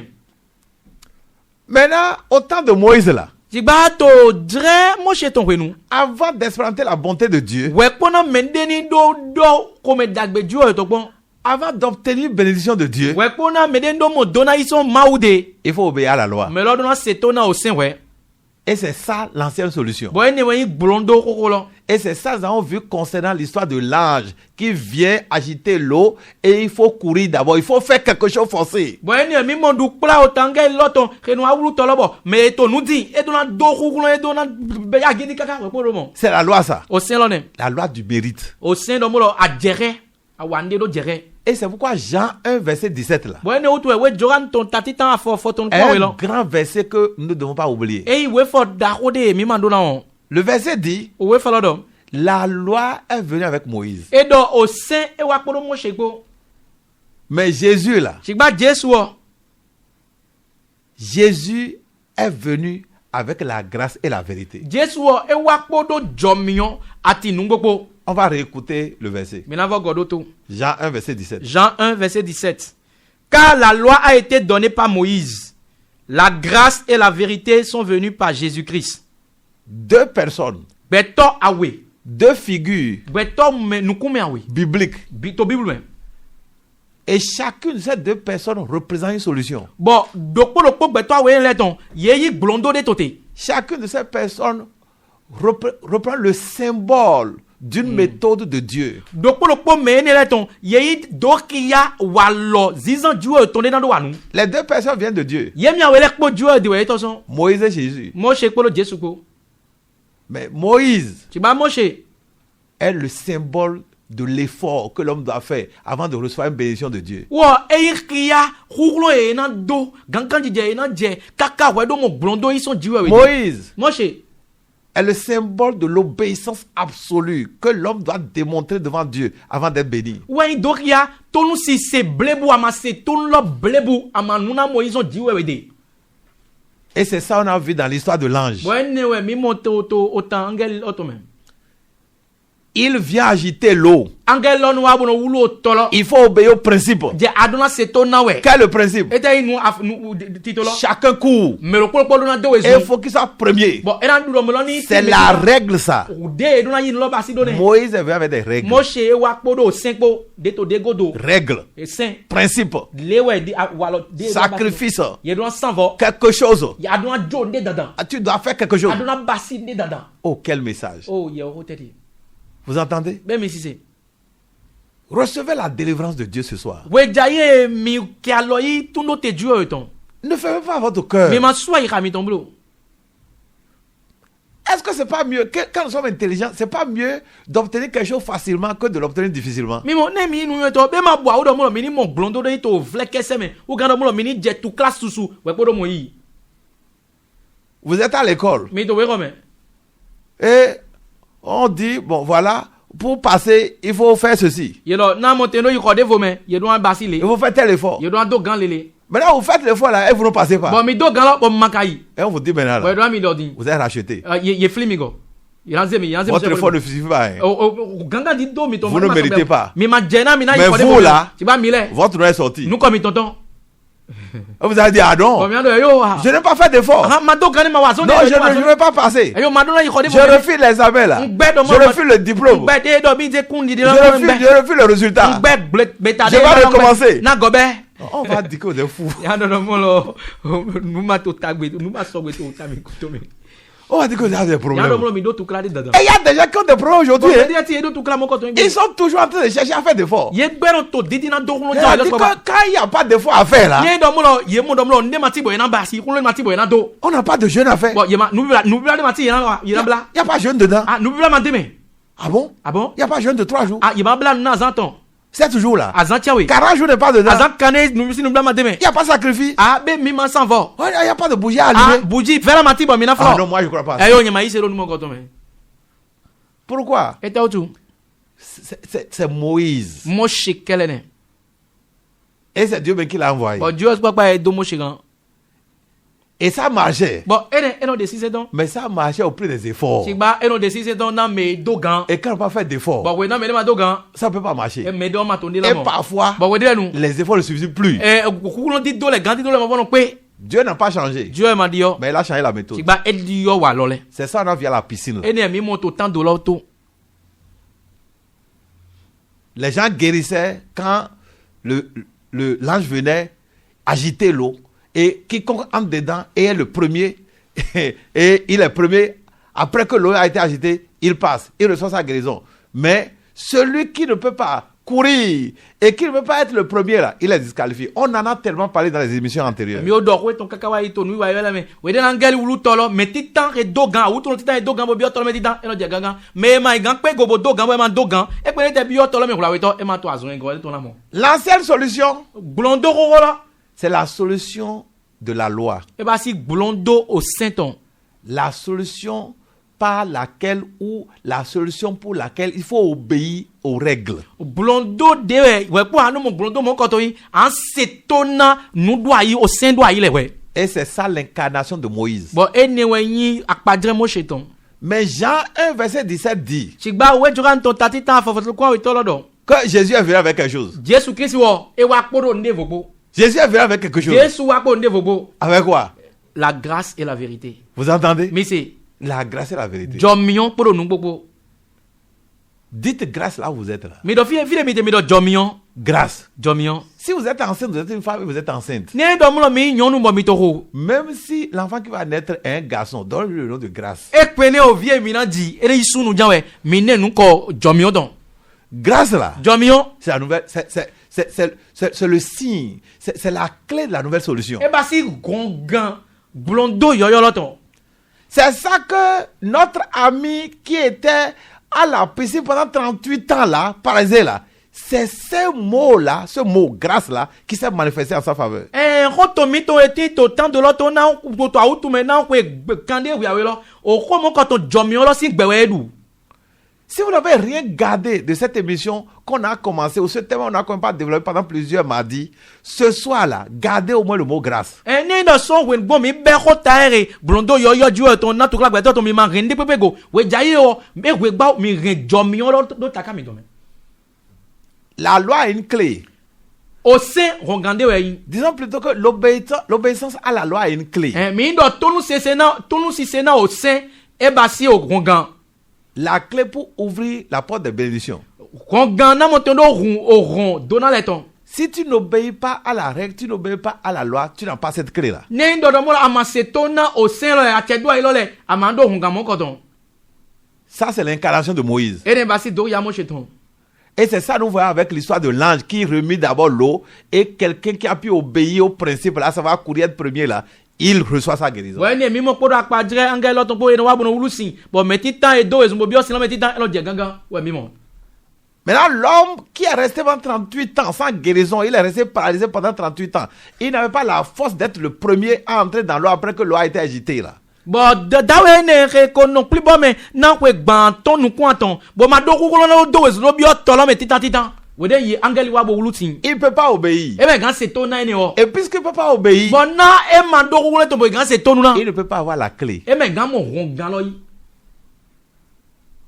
Maintenant, au temps de Moïse là, Jigba to dre mo she ton nous. avant d'expérimenter la bonté de Dieu, We pona mendeni do ko me dagbe jo to gbon. avant d'obtenir bénédiction de Dieu, We pona meden do mo dona ison maude. il faut obéir à la loi. Me lo do na setona o sen we. Et c'est ça l'ancienne solution. Bo ene we blondo kokolo. Et c'est ça, nous avons vu concernant l'histoire de l'ange qui vient agiter l'eau et il faut courir d'abord. Il faut faire quelque chose forcé. Bo ene mi mondu kpla o tanga loton kenu awulu tolobo me to nu di e do na do kokolo e do na be ya gidi kaka we polo mo. C'est la loi ça. O sen lo ne. La loi du mérite. O sen do mo lo ajere awande do jere. Et c'est pourquoi Jean 1 verset 17 là. Bo ene o to we joran ton tati tan afo ton kwa we Un lo. grand verset que nous ne devons pas oublier. E we for da ode mi mando na on. Le verset dit, O we falo do. la loi est venue avec Moïse. E do o sen e wa polo mo shegbo. Mais Jésus là, Shigba Jesu o. Jésus est venu avec la grâce et la vérité. Jesu o e wa podo jomion ati nu gbogbo. On va réécouter le verset. Me na vo godo to. Jean 1 verset 17. Jean 1, verset 17. Car la loi a été donnée par Moïse. La grâce et la vérité sont venues par Jésus-Christ. Deux personnes, Beto awe. deux figures Beto me nukume awe. bibliques. Bito Bible me. Et chacune de ces deux personnes représente une solution. Bon, dokpo beto awe leton. Yeyi blondo de tote. Chacune de ces personnes reprend le symbole d'une méthode de Dieu. Dokpo me ne leton. Yeyi dokiya walo zizan juwe tonde nan do wanu. Les deux personnes viennent de Dieu. Yemi awe lekpo juwe de we toson. Moïse et Jésus. Moshe kpolo Jesu ko. Mais Moïse Tiba Moshe. est le symbole de l'effort que l'homme doit faire avant de recevoir une bénédiction de Dieu. Wo eyikia hulo e na do gangan je na je kaka we do mo blondo ison jiwe we. Moïse Moshe est le symbole de l'obéissance absolue que l'homme doit démontrer devant Dieu avant d'être béni. we dokia tonu si se blebu amase tonu lo blebu amanuna mo ison jiwe we de. Et c'est ça qu'on a vu dans l'histoire de l'ange. Bo ene we mi mo to otan angel otomen. Il vient agiter l'eau. Angel lo nu abuno wulo tolo. Il faut obéir au principe. Je aduna se to na we. Quel est le principe? Ete inu nu titolo. Chacun court. Melo kpolo na do we Et il faut qu'il soit premier. Bon era ndu melo ni. C'est la règle ça. De do na yin lo ba si do ne. Moïse est venu avec des règles. Moshe e wa kpodo senpo de to de godo. Règles. E sen. Principe. Lewe di walo de Sacrifice. ye don sanvo Quelque chose. ya don jo nde dadan Ah, tu dois faire quelque chose. adona basi nde dadan Oh, quel message. oh ye o tedi Vous entendez? be mi sise Recevez la délivrance de Dieu ce soir. we jaye mi ki aloyi tundo te ju o ton Ne fermez pas votre cœur. mi ma swa ira mi ton blo Est-ce que c'est pas mieux, quand nous sommes intelligents, c'est pas mieux d'obtenir quelque chose facilement que de l'obtenir difficilement? mi mo ne mi nu to be ma bua o do mo mi ni mo blondo de to vlekese me o gando mo mi ni je tu class susu we podo mo yi Vous êtes à l'école mi to we ko me et on dit, bon voilà, pour passer, il faut faire ceci. ye lo na mo te no yi ko de vo me ye don basi le Il faut faire tel effort. ye don do gan lele Maintenant, vous faites l'effort là et vous ne passez pas. bon mi do gan lo bo makai Et on vous dit maintenant we là, do mi do din vous êtes racheté. ye flimi go yanze mi Votre effort ne suffit pas. Hein. ganga di do mi ton Vous ne méritez pas. mi ma jena mi na Mais yi ko de vous, là, ti ba mi le Votre nom est sorti. nous comme tonton Et vous allez dire, ah non, combien de yo je n'ai pas fait d'effort. ha ma do kan ma wa so Non, je ne vais pas passer. ayo ma do na yi ko de Je refuse l'examen là. Je refuse le diplôme. gbe de do bi je kun di Je refuse le résultat. gbe beta de Je vais recommencer. na gobe On va dire que vous êtes fou. ya no mo lo nu ma to tagbe nu ma so gbe to ta mi ko to mi On va dire que vous avez des ya no problèmes. mo lo mi do tu kla de dadan Et il y a des gens qui ont des problèmes aujourd'hui. bon Hein. de ti e do tu kla mo ko to Ils sont toujours en train de chercher à faire des efforts. ye gbe no to didi na do kun lo Et ja on le dit ko que ba quand il n'y a pas d'effort à faire là, ye do mo lo ye mo do mo lo nde ma ti boy na ba si kun lo ma ti boy na do on n'a pas de jeûne à faire. bon ye ma nu bla de ma ti ye na bla Il n'y a pas de jeûne dedans. ah nu bla ma de me Ah bon? ah bon Il n'y a pas de jeûne de 3 jours. ah ye ma bla na zanton 7 jours là. azan tiawe 40 jours n'est pas dedans. azan kane nu si nu bla ma de me Il n'y a pas de sacrifice. ah be mi ma san vo Il n'y a pas de bougie à ah allumer. buji vera ma ti bo mi na Ah non, flo moi je ne crois pas. ayo nyama ise ro nu mo ko to me Pourquoi? e ta otu C'est Moïse. mo shikele ne Et c'est Dieu même qui l'a envoyé. bo Dieu papa e do mo shigan Et ça marchait. Bon, eno de 6 ans. Mais ça marchait au prix des efforts. Sigba eno de 6 ans na me dogan. Et quand on n'a pas fait d'efforts, Bon, we na me ma dogan. ça ne peut pas marcher. E me do ma tondi la Et mo. parfois, Bon, we de nous. les efforts ne suffisent plus. Kukulon dit do le ganti do le mo pe. Dieu n'a pas changé. Dieu m'a dit yo. Mais il a changé la méthode. Sigba e di yo wa lole. C'est ça, on a vu à la piscine. Là. Ene mi mo to tant do lo to. Les gens guérissaient quand l'ange venait agiter l'eau. Et quiconque entre dedans est le premier. Et il est premier. Après que l'eau a été agitée, il passe. Il reçoit sa guérison. Mais celui qui ne peut pas courir et qui ne peut pas être le premier là, il est disqualifié. On en a tellement parlé dans les émissions antérieures. Mi o do we ton kakawa ito nu wa yela me. We de angeli wulu tolo me titan re dogan, wu ton titan e dogan bo bi otolo me titan eno je gangan. Me ma igan pe go bo dogan bo e ma dogan. E pe te bi otolo me hula we to e ma to azun ngo e to na mo. L'ancienne solution, Blondo roro la. c'est la solution de la loi. E ba si blondo au Saint-On. La solution par laquelle ou la solution pour laquelle il faut obéir aux règles. Blondo de we po anu mo blondo mo koto yi an setona nu do ayi au Saint do ayi le we. Et c'est ça l'incarnation de Moïse. Bon ene we yin akpadre mo sheton. Mais Jean 1 verset 17 dit Sigba we joran ton tatita fofo ko we to lodo. que Jésus est venu avec quelque chose. Jésus Christ wo e wa kporo nde vogbo. Jésus est venu avec quelque chose. Jésus wa kporo nde vogbo. Avec quoi? La grâce et la vérité. Vous entendez? Mais c'est La grâce et la vérité. jomion kporo nu gbogbo. Dites grâce là où vous êtes là. Mi do fi mi do jomion. Grâce. Jomion. Si vous êtes enceinte, vous êtes une femme et vous êtes enceinte. Ne do mulo mi nyonu bo mi to ho. Même si l'enfant qui va naître est un garçon, donne-lui le nom de grâce. E pene o vie mi na di ere isunu janwe mi ne nu ko jomion don. Grâce là, Jomion. c'est la nouvelle, c'est le signe, c'est la clé de la nouvelle solution. E ba si gongan blondo yoyo loton. C'est ça que notre ami qui était à la piscine pendant 38 ans là, parisien là, c'est ce mot-là, ce mot grâce là, qui s'est manifesté en sa faveur. Roto mi to eti to tan de loto na to autu me na ko kande wi awe lo. O ko mo ko to jomion lo si gbewe edu. Si vous n'avez rien gardé de cette émission qu'on a commencé, ou ce thème on a pas développé pendant plusieurs mardis, ce soir-là, gardez au moins le mot grâce. Ni do so wen bo mi be ko taere blondo yoyo ju to na to kla gbe to mi ma rende pepe go. We jaye o me we gba mi ren jomion lo do taka mi do me. La loi a une clé. Au sein rongande we yin. Disons plutôt que l'obéissance à la loi a une clé. Mi do tonu si sena au sein e ba si o rongan. La clé pour ouvrir la porte de bénédiction. Rongan na mo tondo ron dona leton. Si tu n'obéis pas à la règle, tu n'obéis pas à la loi, tu n'as pas cette clé là. Ne ndo do mo amasetona au sein lo atedo ayi lo le amando rongan mo koton. Ça c'est l'incarnation de Moïse. Ere ba si do ya mo cheton. Et c'est ça nous voyons avec l'histoire de l'ange qui remit d'abord l'eau et quelqu'un qui a pu obéir au principe là, ça va courir être premier là. Il reçoit sa guérison. Ouais, ne mi mo podo akpadre angel lo ton po eno wa bono wulusin. Bon meti tan e do ezumbo bi osin lo meti tan elo je gangan. Ouais mi mo. Maintenant, l'homme qui est resté pendant 38 ans sans guérison, il est resté paralysé pendant 38 ans. Il n'avait pas la force d'être le premier à entrer dans l'eau après que l'eau a été agitée là. Bon, dawe ne reko non plus bon mais nan kwe gbanton nou kwanton. Bon ma do kukolo na do ezlo bi otolo meti tan. Wede yi angeli wa bo wulusin. Il ne peut pas obéir. E be gan se to na ene o. Et puisqu'il ne peut pas obéir, Bon na e ma do kukolo to bo gan se to nou na. il ne peut pas avoir la clé. E me gan mo rongan lo yi.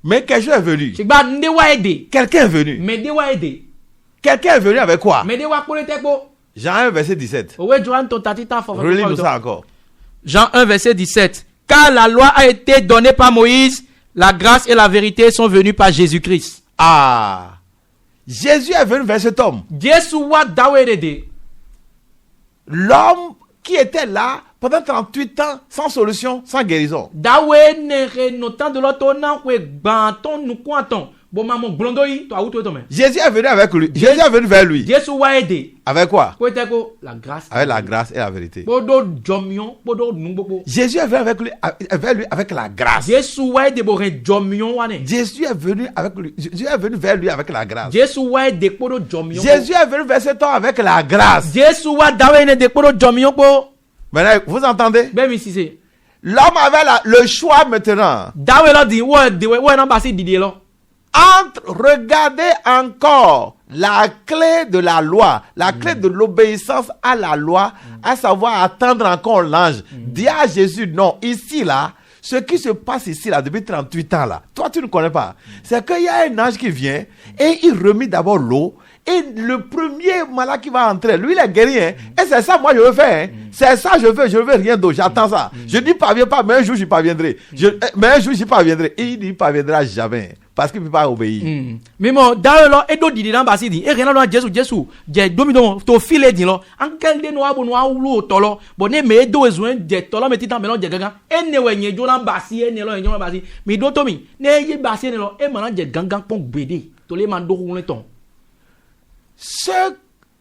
Mais quelque chose est venu. Sigba nde wa ede. Quelqu'un est venu. Me de wa ede. Quelqu'un est venu avec quoi? Me de wa kpole tekpo. Jean 1 verset 17. Owe Joan ton tatita fo. Relis-nous ça encore. Jean 1 verset 17. Car la loi a été donnée par Moïse, la grâce et la vérité sont venues par Jésus-Christ. Ah, Jésus est venu vers cet homme. Jésus wa dawede. L'homme qui était là pendant 38 ans sans solution, sans guérison. Dawe ne re notan de l'autre na kwe banton nou kwanton. Bon maman blondo yi to auto to men. Jésus est venu avec lui. Jésus est venu vers lui. Jésus wa aide. Avec quoi? Ko la grâce. Avec la grâce et la vérité. Bodo jomion, bodo nou bobo. Jésus est venu vers lui avec la grâce. Jésus wa aide bo re jomion wane. Jésus est venu avec lui. Jésus est venu vers lui avec la grâce. Jésus wa aide bodo jomion. Jésus est venu vers cet homme avec la grâce. Jésus wa dawe ne de bodo jomion po. Maintenant, vous entendez? Ben mi si c'est. L'homme avait le choix maintenant. Dawe lo di wo de wo na ba si didi lo. regardez encore la clé de la loi, la clé de l'obéissance à la loi, à savoir attendre encore l'ange. Dis à Jésus, non, ici là, ce qui se passe ici là, depuis 38 ans là, toi tu ne connais pas. C'est qu'il y a un ange qui vient et il remet d'abord l'eau. Et le premier malade qui va entrer, lui il est guéri. Hein? Et c'est ça moi je veux faire. Hein? C'est ça je veux rien d'autre, j'attends ça. Je dis parviens pas, mais un jour j'y parviendrai. Mais un jour j'y parviendrai. Et il n'y parviendra jamais. Parce qu'il ne peut pas obéir. Mais bon, d'ailleurs, et d'autres disent dans Bassi dit, et rien dans Jésus, j'ai dominé ton filet dit là, en quel de noir ou l'eau tolo, bon, mais deux besoin de tolo, mais titan melon de gaga, et ne voyez dans Bassi, et ne l'on Bassi, mais d'autres, n'ayez Bassi, et maintenant de gangan pour BD, tous les mandos roulent ton. Ceux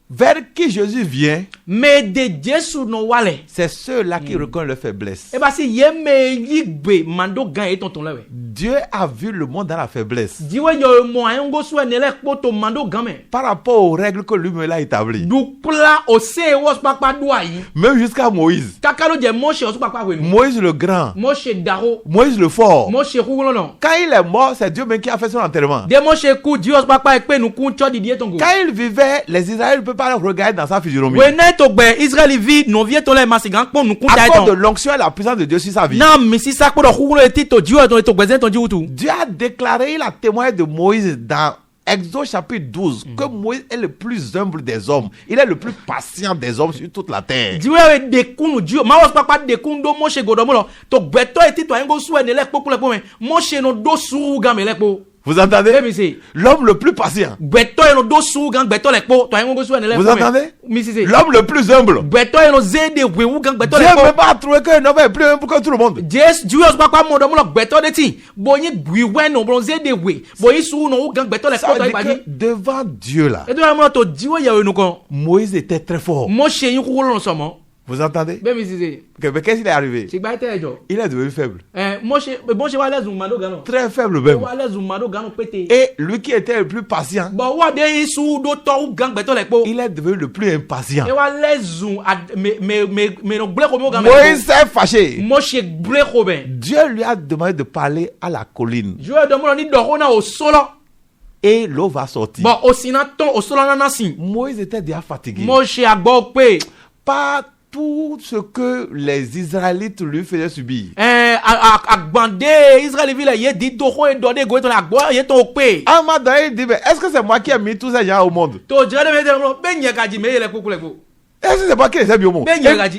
vers qui Jésus vient, mais de Jésus no wale, c'est ceux-là qui reconnaissent leur faiblesse. Et bah si yeme yigbe mando gan et tonton là. Dieu a vu le monde dans la faiblesse. Diwe yo moyen go so ne le poto mando gan me. Par rapport aux règles que lui-même a établies. Du pla o se wos papa doyi. Même jusqu'à Moïse. Kakalo de Moshe o so papa we. Moïse le grand. Moshe daro. Moïse le fort. Moshe non. Quand il est mort, c'est Dieu même qui a fait son enterrement. De Moshe ku Dieu o papa ekpe nu ku cho di tongo. Quand il vivait, les Israéliens ne peuvent pas le regarder dans sa physionomie. We ne to gbe Israël vit no vie to le masigan pon nu ku à cause de l'onction et la puissance de Dieu sur sa vie. Non, mais si ça ko do ku le tito Dieu to gbe ton Dieu tout. Dieu a déclaré, il a témoigné de Moïse dans Exode chapitre 12 que Moïse est le plus humble des hommes. Il est le plus patient des hommes sur toute la terre. Dieu est de kunu Dieu. Ma was papa de kundo Moshe godomo to beto eti to ngo suwe ne lek po pour le Moshe no do su ga me lek po. Vous entendez? L'homme le plus patient. Vous entendez? L'homme le plus humble. Dieu ne peut pas trouver qu'un homme est plus humble que tout le monde. Ça veut dire que devant Dieu là, Moïse était très fort. Vous entendez? Mais qu'est-ce qui est arrivé? Il est devenu faible. Très faible même. Et lui qui était le plus patient, il est devenu le plus impatient. Moïse s'est fâché. Dieu lui a demandé de parler à la colline. Et l'eau va sortir. Moïse était déjà fatigué. Pas tout ce que les Israélites lui faisaient subir. À un moment donné, il dit, mais est-ce que c'est moi qui ai mis tous ces gens au monde? Est-ce que c'est moi qui les ai mis au monde?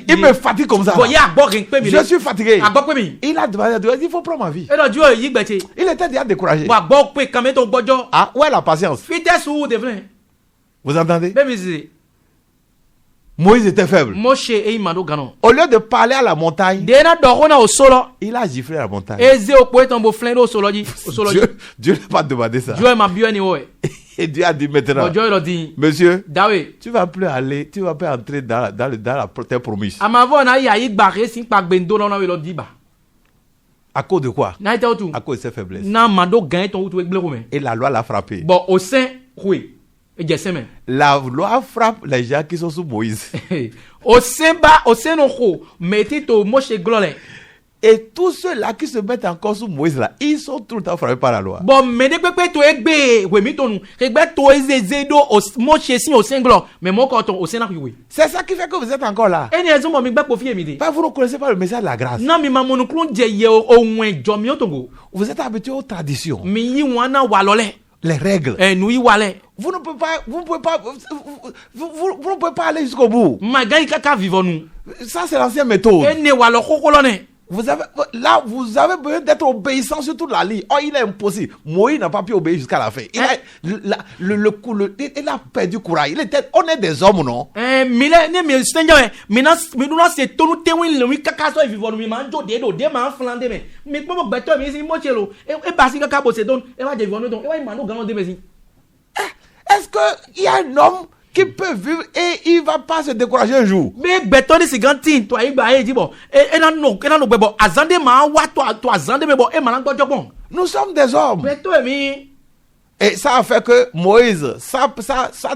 Il me fatigue comme ça. Je suis fatigué. Il a demandé, il faut prendre ma vie. Il était déjà découragé. Ah, où est la patience? Vous entendez? Moïse était faible. Au lieu de parler à la montagne, il a giflé la montagne. Dieu n'a pas demandé ça. Et Dieu a dit maintenant, monsieur, tu vas plus aller, tu vas plus entrer dans la terre promise. À cause de quoi? À cause de ses faiblesses. Et la loi l'a frappé. La loi frappe les gens qui sont sous Moïse. Et tous ceux-là qui se mettent encore sous Moïse là, ils sont tout le temps frappés par la loi. C'est ça qui fait que vous êtes encore là. Vous ne connaissez pas le message de la grâce. Vous êtes habitués aux traditions. Les règles. Vous ne pouvez pas aller jusqu'au bout. Ça, c'est l'ancienne méthode. Vous avez besoin d'être obéissant sur toute la ligne. Oh, il est impossible. Moïse n'a pas pu obéir jusqu'à la fin. Il a perdu courage. On est des hommes, non? Est-ce qu'il y a un homme qui peut vivre et il ne va pas se décourager un jour? Nous sommes des hommes. Et ça a fait que Moïse, sa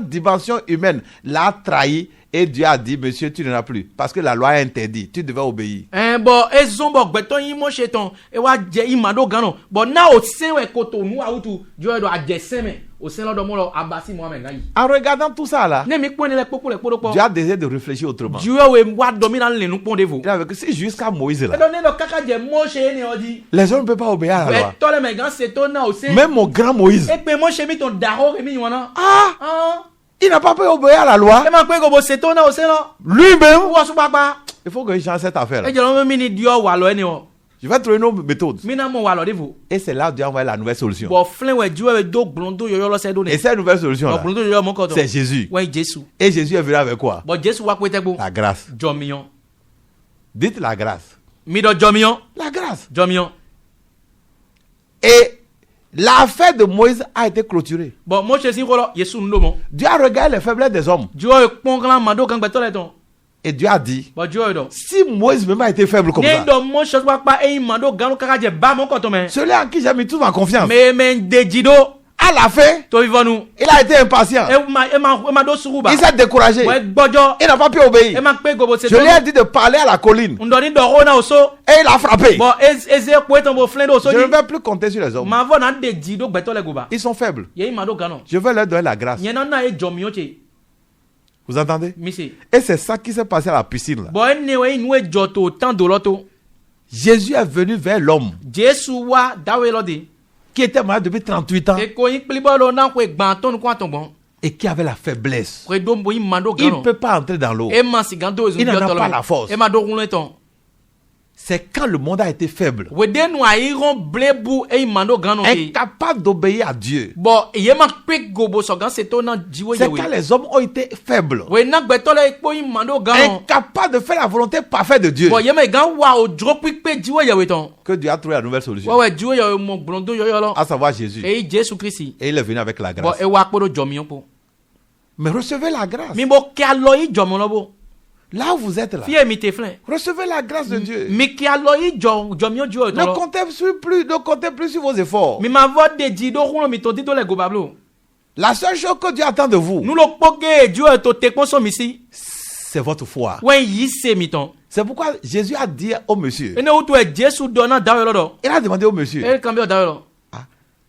dimension humaine, l'a trahi Et Dieu a dit, monsieur, tu n'en as plus. Parce que la loi a interdit. Tu devais obéir. Bon, ezombo gbeton yi mo sheton e wa je imado gano. Bon, na o sen we koto nu autu, Dieu do ajeseme. Au sein de mon abassi Mohamed Gaï. En regardant tout ça là, Ne mi pone le popo le popo. Dieu a désiré de réfléchir autrement. Dieu we wa dominant le nous pondez vous. Il avait que c'est jusqu'à Moïse là. Donner le kaka je mo she ni odi. Les gens ne peuvent pas obéir à la loi. Toi le megan c'est ton na au sein. Même mon grand Moïse. Et pe mo she mi ton daro mi wana. Ah! Il n'a pas pu obéir à la loi. E ma pe go bo c'est ton na au sein là. Lui-même. Wo su papa. Il faut que je change cette affaire là. E je lo mi ni Dieu wa lo ni o. Je vais trouver une autre méthode. Mi na mo wa lo de vous. Et c'est là que Dieu a envoyé la nouvelle solution. Bon flen we Dieu we do glondo yo lo se do ni. Et cette nouvelle solution là, Glondo yo mo ko to. c'est Jésus. Ouais Jésus. Et Jésus est venu avec quoi? Bon Jésus wa kwete gbo. La grâce. Jomion. Dites la grâce. Mi do jomion. La grâce. Jomion. Et l'affaire de Moïse a été clôturée. Bon mo se si ko lo Yesu ndo mo. Dieu a regardé les faiblesses des hommes. Dieu pon grand mando kan gbeto le ton. Et Dieu a dit, Bon Dieu do. si Moïse même a été faible comme ça, Ne do mo se pa e mando gano kaka je ba mo ko to me. celui en qui j'ai mis toute ma confiance, Me dejido à la fin, to vivonu. il a été impatient. E ma do suruba. Il s'est découragé. Ouais gbojo. Il n'a pas pu obéir. E ma pe go bo se Je to. lui ai dit de parler à la colline. Ndoni do rona oso. Et il a frappé. Bon eze ko eton bo flendo oso Je ni. ne vais plus compter sur les hommes. Ma vo na dejido gbeto le go ba. Ils sont faibles. Ye mando gano. Je vais leur donner la grâce. Yena na e jomion che. Vous entendez? Misi. Et c'est ça qui s'est passé à la piscine là. Bon ne we nu e joto tan do loto. Jésus est venu vers l'homme Jesu wa dawe lodi. qui était malade depuis 38 ans E ko yin plibo lo na ko gban ton ko aton bon. et qui avait la faiblesse. Ko do bo yin mando Il ne gano. peut pas entrer dans l'eau. E man si gando ezu Il n'en a biotolo. pas la force. E ma do rouler ton. C'est quand le monde a été faible, We de nou a iron blebu e mando gano ke. incapable d'obéir à Dieu. Bon, ye ma quick gobo so gan se to nan jiwe C'est yewe. quand les hommes ont été faibles, We nak beto le ekpo yi mando gano. incapables de faire la volonté parfaite de Dieu, Bon, ye me gan wa o dro quick pe jiwe yewe ton. que Dieu a trouvé la nouvelle solution, Ouais jiwe yewe mo blondo yo yo lo. à savoir Jésus. E Jesu Christi. Et il est venu avec la Bon, grâce. e wa kpodo jomion po. Mais recevez la grâce. Mi bo ke alo yi jomion lo bo. Là où vous êtes là, Fie mi te flen. recevez la grâce de Dieu. Mi ke alo yi jomion jiwe Ne to lo. comptez plus sur vos efforts. Mi ma vo de jido roulo mi to dito le go bablo. La seule chose que Dieu attend de vous, Nou lo poke jiwe to te konso mi si. c'est votre foi. Wen yi se mi ton. C'est pourquoi Jésus a dit au monsieur, Ene ou to e Jesu do na dawe lo do. il a demandé au monsieur, E kambio dawe lo.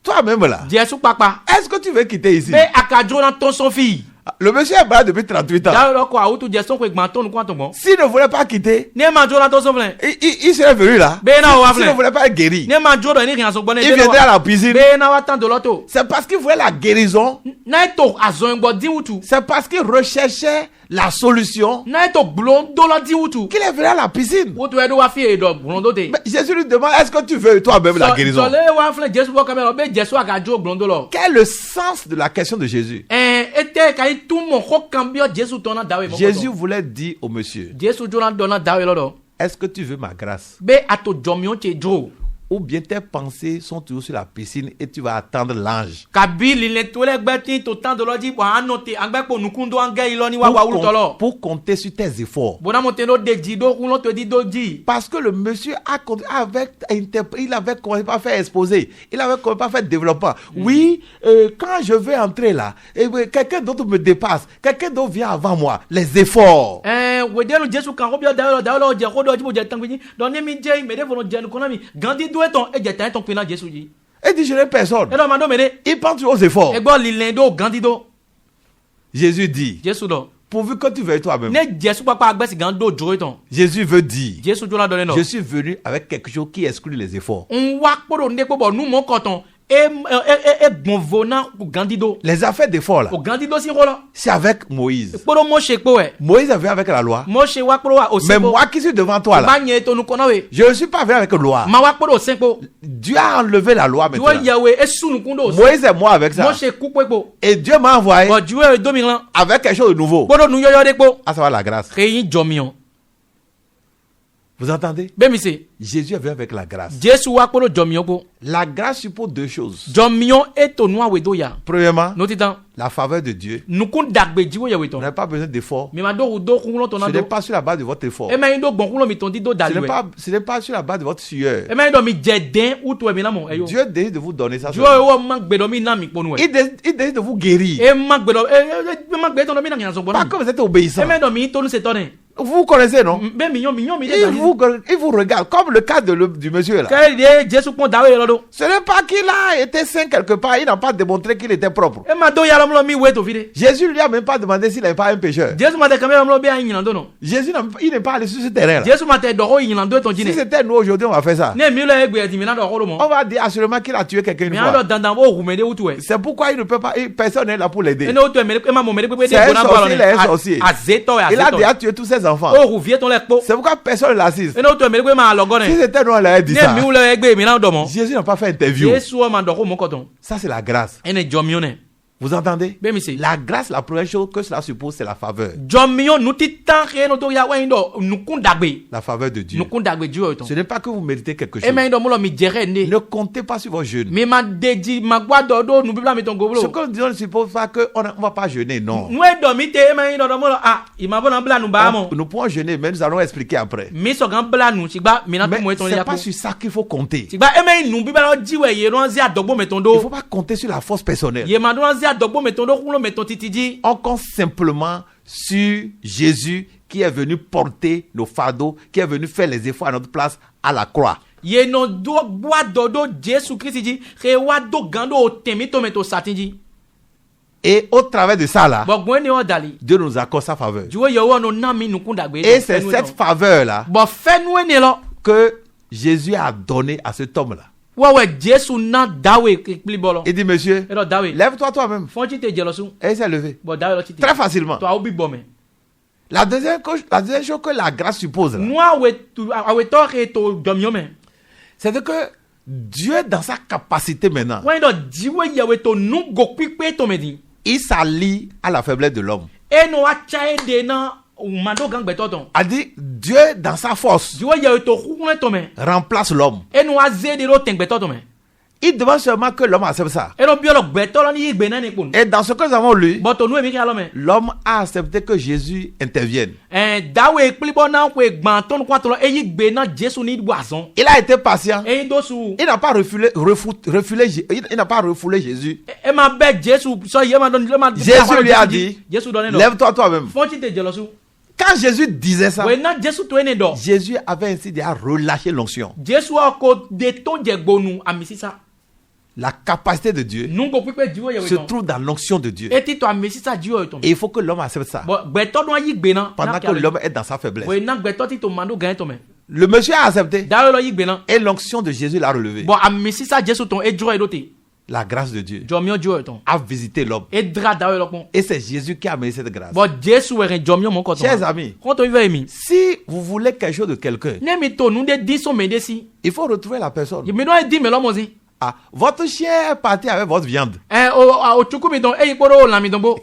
toi-même là, Jesu papa. est-ce que tu veux quitter ici? Be akadro na ton son fille. Le monsieur est malade depuis 38 ans. Dawe lo ko autu Jesu ko gbanton ko aton bon. S'il ne voulait pas quitter, Ne ma jo na ton son flen. il serait venu là. Be na wa S'il ne flen. voulait pas être guéri, Ne ma jo do ni rien so bon. il viendrait à la piscine. Be na wa tan do loto. C'est parce qu'il voulait la guérison. Na to azon gbo di wutu. C'est parce qu'il recherchait la solution Na to glon do lo di wutu. qu'il est venu à la piscine. Wutu e do wa fi e do glondo te. Mais Jésus lui demande, est-ce que tu veux toi-même la guérison? So le wa flen Jesu ko kamera be Jesu akajo glondo lo. Quel est le sens de la question de Jésus? Ete kai tout mon ko cambio Jesu to na dawe mo. Jésus voulait dire au monsieur, Jesu jo na do na dawe lo do. est-ce que tu veux ma grâce? Be ato jomion che jo. Ou bien tes pensées sont toujours sur la piscine et tu vas attendre l'ange Kabili le tole gbeti to tan do lo di wa anote agbe po nukundo ange ilo ni wa wa ulu to lo. pour compter sur tes efforts. Bona mo teno de jido kulo to di do di. Parce que le monsieur il avait commencé par faire exposer, il avait commencé par faire développement. Oui, quand je vais entrer là, quelqu'un d'autre me dépasse, quelqu'un d'autre vient avant moi. Les efforts. We de no Jesu kan obio da lo je ko do ji bo je tan gbi. Don ni mi je me de fo no je no mi gandi do eton e je tan ton pina Jesu ji. Et dit, je n'ai personne. E do ma do me de. Il pense aux efforts. E gbo lilen do gandi do. Jésus dit, Jesu do. pourvu que tu veuilles toi-même. Ne Jesu papa agbe si gando jo eton. Jésus veut dire, Jesu jo la do le no. je suis venu avec quelque chose qui exclut les efforts. On wa kpodo ne kpo nu mo koton. Gbonvo na gandi do. Les affaires d'efforts là, O gandi do si rolo. c'est avec Moïse. Kpodo mo se kpo e. Moïse est venu avec la loi. Mo se wa kpodo wa o Mais se kpo. moi qui suis devant toi là, Ba nye to nu kono we. je ne suis pas venu avec la loi. Ma wa kpodo se kpo. Dieu a enlevé la loi Diwe maintenant. yawe esu nu kundo. Moïse est moi avec ça. Mo se ku kpo. Et Dieu m'a envoyé Bo diwe do mi lan. avec quelque chose de nouveau. Kpodo nu yoyo de kpo. À savoir la grâce. Reyin jomion. Vous entendez? Be mi se. Jésus est venu avec la grâce. Jesu wa kpolo jɔnmiɔ ko. La grâce suppose deux choses. Jɔnmiɔ eto nua we do ya. Premièrement, N'o ti tan. la faveur de Dieu. Nukun dagbe jiwo ye we Vous tɔn. n'avez pas besoin d'effort. Mi ma do kunlo tɔn na Ce do. n'est pas sur la base de votre effort. E ma yin do gbɔn kunlo mi tɔn ti do Ce dali n'est wɛ. pas sur la base de votre sueur. E ma yin do mi jɛ den utu ɛ mi na mɔ. Dieu décide de vous donner ça. Juwo ye wo ma gbɛdɔ mi na mi kpɔnu wɛ. Il décide de vous guérir. E ma gbɛdɔ ma gbɛ tɔn mi na ɲinan sɔn Pas gbɔna. que vous êtes obéissant. E ma yin do mi tonu se tɔn ne. Vous connaissez, non? Be mi mi de Il vous regarde, comme le cas du monsieur là. kɛ de Jesu kpɔn dawe yɛrɛ do. Ce n'est pas qu'il a été saint quelque part, il n'a pas démontré qu'il était propre. E ma do yalɔ mlɔ mi we to fi de. Jésus lui a même pas demandé s'il n'est pas un pécheur. Jesu ma tɛ kɛmɛ mlɔ bi a ɲinan do nɔ. Jésus il n'est pas allé sur ce terrain là. Jesu ma tɛ dɔgɔ ɲinan do tɔn Si jinɛ. c'était nous aujourd'hui, on va faire ça. Ne mi lɛ egbe ɛdi mi na dɔgɔ do mɔ. On va dire assurément qu'il a tué quelqu'un une Mi a fois. dɔ dandan bo hume de utu wɛ. C'est pourquoi il ne peut pas, personne n'est là pour l'aider. E n'o to ɛmɛ e ma mɔ mɛ de kpekpe de C'est un bona bɔ sorcier, il est un lɔ sorcier. ne. A zetɔ ye a Il a zetɔ. déjà tué tous ses enfants. O hu vie tɔn lɛ kpɔ. C'est pourquoi personne ne l'assiste. E n'o to ɛmɛ de kpekpe ma lɔgɔ Si nɛ. c'était nous, on l'aurait dit ça. Ne mi lɛ egbe mi na dɔ mɔ. Jésus n'a pas fait interview. Jesu ma dɔgɔ mɔ kɔtɔn. Ça, c'est la grâce. E ne jɔnmiɔ nɛ. Vous entendez? Be mi se. La grâce, la première chose que cela suppose, c'est la faveur. Jɔnmiɔ nu ti tan xe n'o to ya wa yin dɔ nukun dagbe. La faveur de Dieu. Nukun dagbe ju yɔ Ce tɔn. n'est pas que vous méritez quelque E chose. ma yin dɔ mɔlɔ mi jɛrɛ ne. Ne comptez pas sur vos jeûnes. Mi ma deji ma gba dɔ do nubibila mi tɔn Ce gobolo. que nous disons ne suppose pas qu'on ne va pas jeûner, non. Nu e dɔ mi te e ma yin dɔ dɔ mɔlɔ a ima bɔ na bila nu ba mɔ. Nous pouvons jeûner, mais nous allons expliquer après. Mi sɔgɔn bila nu sigba mi na Mais tun mɔ etɔn ce n'est ya pas ko. sur ça qu'il faut compter. Sigba e ma yin nu bibila lɔ jiwɛ ye lɔn zi adɔgbo mi tɔn Il ne do. faut pas compter sur la force personnelle. Ye ma do lɔn zi adɔgbo mi tɔn do kulo mi tɔn titi ji. On compte simplement sur Jésus qui est venu porter nos fardeaux, qui est venu faire les efforts à notre place à la croix. Ye no do bua dɔ do Jesu Kristi ji xe wa do gan do o tɛmi to mi to satin ji. Et au travers de ça là, Bɔn gbɔn ni o dali. Dieu nous accorde sa faveur. Juwo ye wɔ no na mi nukun dagbe. Et c'est cette faveur là Bɔn fɛn nu ne lɔ. que Jésus a donné à cet homme là. Wɔwɛ Jesu na dawe kpli bɔlɔ. Il dit, monsieur, E lɔ dawe. lève-toi toi-même. Fɔnji te jɛlɔ sun. Et il s'est levé. Bɔn dawe lɔ ti te. Très facilement. To aw bi bɔ mɛ. La deuxième chose que la grâce suppose, là, Nu awe tɔ xe to jɔnmiɔ mɛ. c'est que Dieu, dans sa capacité maintenant, Wɔnyi dɔ jiwo yawe to nu go kpikpe to mɛ di. il s'allie à la faiblesse de l'homme. E no wa ca e de na mando gan gbɛtɔ tɔn. A dit, Dieu, dans sa force, Jiwo yawe to kukunɛ tɔ mɛ. remplace l'homme. E no wa ze de do tɛn gbɛtɔ tɔ mɛ. Il demande seulement que l'homme accepte ça. E no biɔlɔ gbɛtɔ lɔ ni yi gbɛ na ni kponu. Et dans ce que nous avons lu, Bɔn to nu emi kɛ alɔ mɛ. l'homme a accepté que Jésus intervienne. Dawe kpli bɔ na ko gbãn tɔnu kɔ atɔ lɔ eyi gbɛ na Jesu ni wazɔn. Il a été patient. Eyi do su. Il n'a pas il n'a pas refoulé Jésus. E ma bɛ Jesu sɔ ye ma dɔn e ma. Jésus lui a dit, Jesu dɔn ne dɔ. lève-toi toi-même. Fɔnji te jɛlɔ su. Quand Jésus disait ça, Wɛ na Jesu to e ne dɔ. Jésus avait ainsi déjà relâché l'onction. Jesu a ko de tɔn jɛ gbonu ami sisa. La capacité de Dieu Nungo kpikpe jiwo yawe se tɔn. trouve dans l'onction de Dieu. E ti to ami sisa jiwo tɔn. Et il faut que l'homme accepte ça. Bɔn gbɛtɔ dɔn ayi gbɛ na. Pendant que l'homme est dans sa faiblesse. Wɛ na gbɛtɔ ti to mando gɛn tɔ mɛ. Le monsieur a accepté. Dawe lɔ yi gbɛ na. Et l'onction de Jésus l'a relevé. Bɔn ami sisa Jesu tɔn e jɔ ye do te. La grâce de Dieu Jɔnmiɔ jiwo tɔn. a visité l'homme. E dra dawe lɔ kpɔn. Et c'est Jésus qui a amené cette grâce. Bɔn Jesu wɛrɛ jɔnmiɔ mɔ kɔtɔn. Chers amis, Kɔntɔ i fɛ mi. si vous voulez quelque chose de quelqu'un, Ne mi to nu de di so mɛ de si. il faut retrouver la personne. Mi dɔn e di mɛ lɔ mɔ si. Ah, votre chien est parti avec votre viande. O tsuku mi dɔn eyi kpɔdɔ o lami dɔn bo.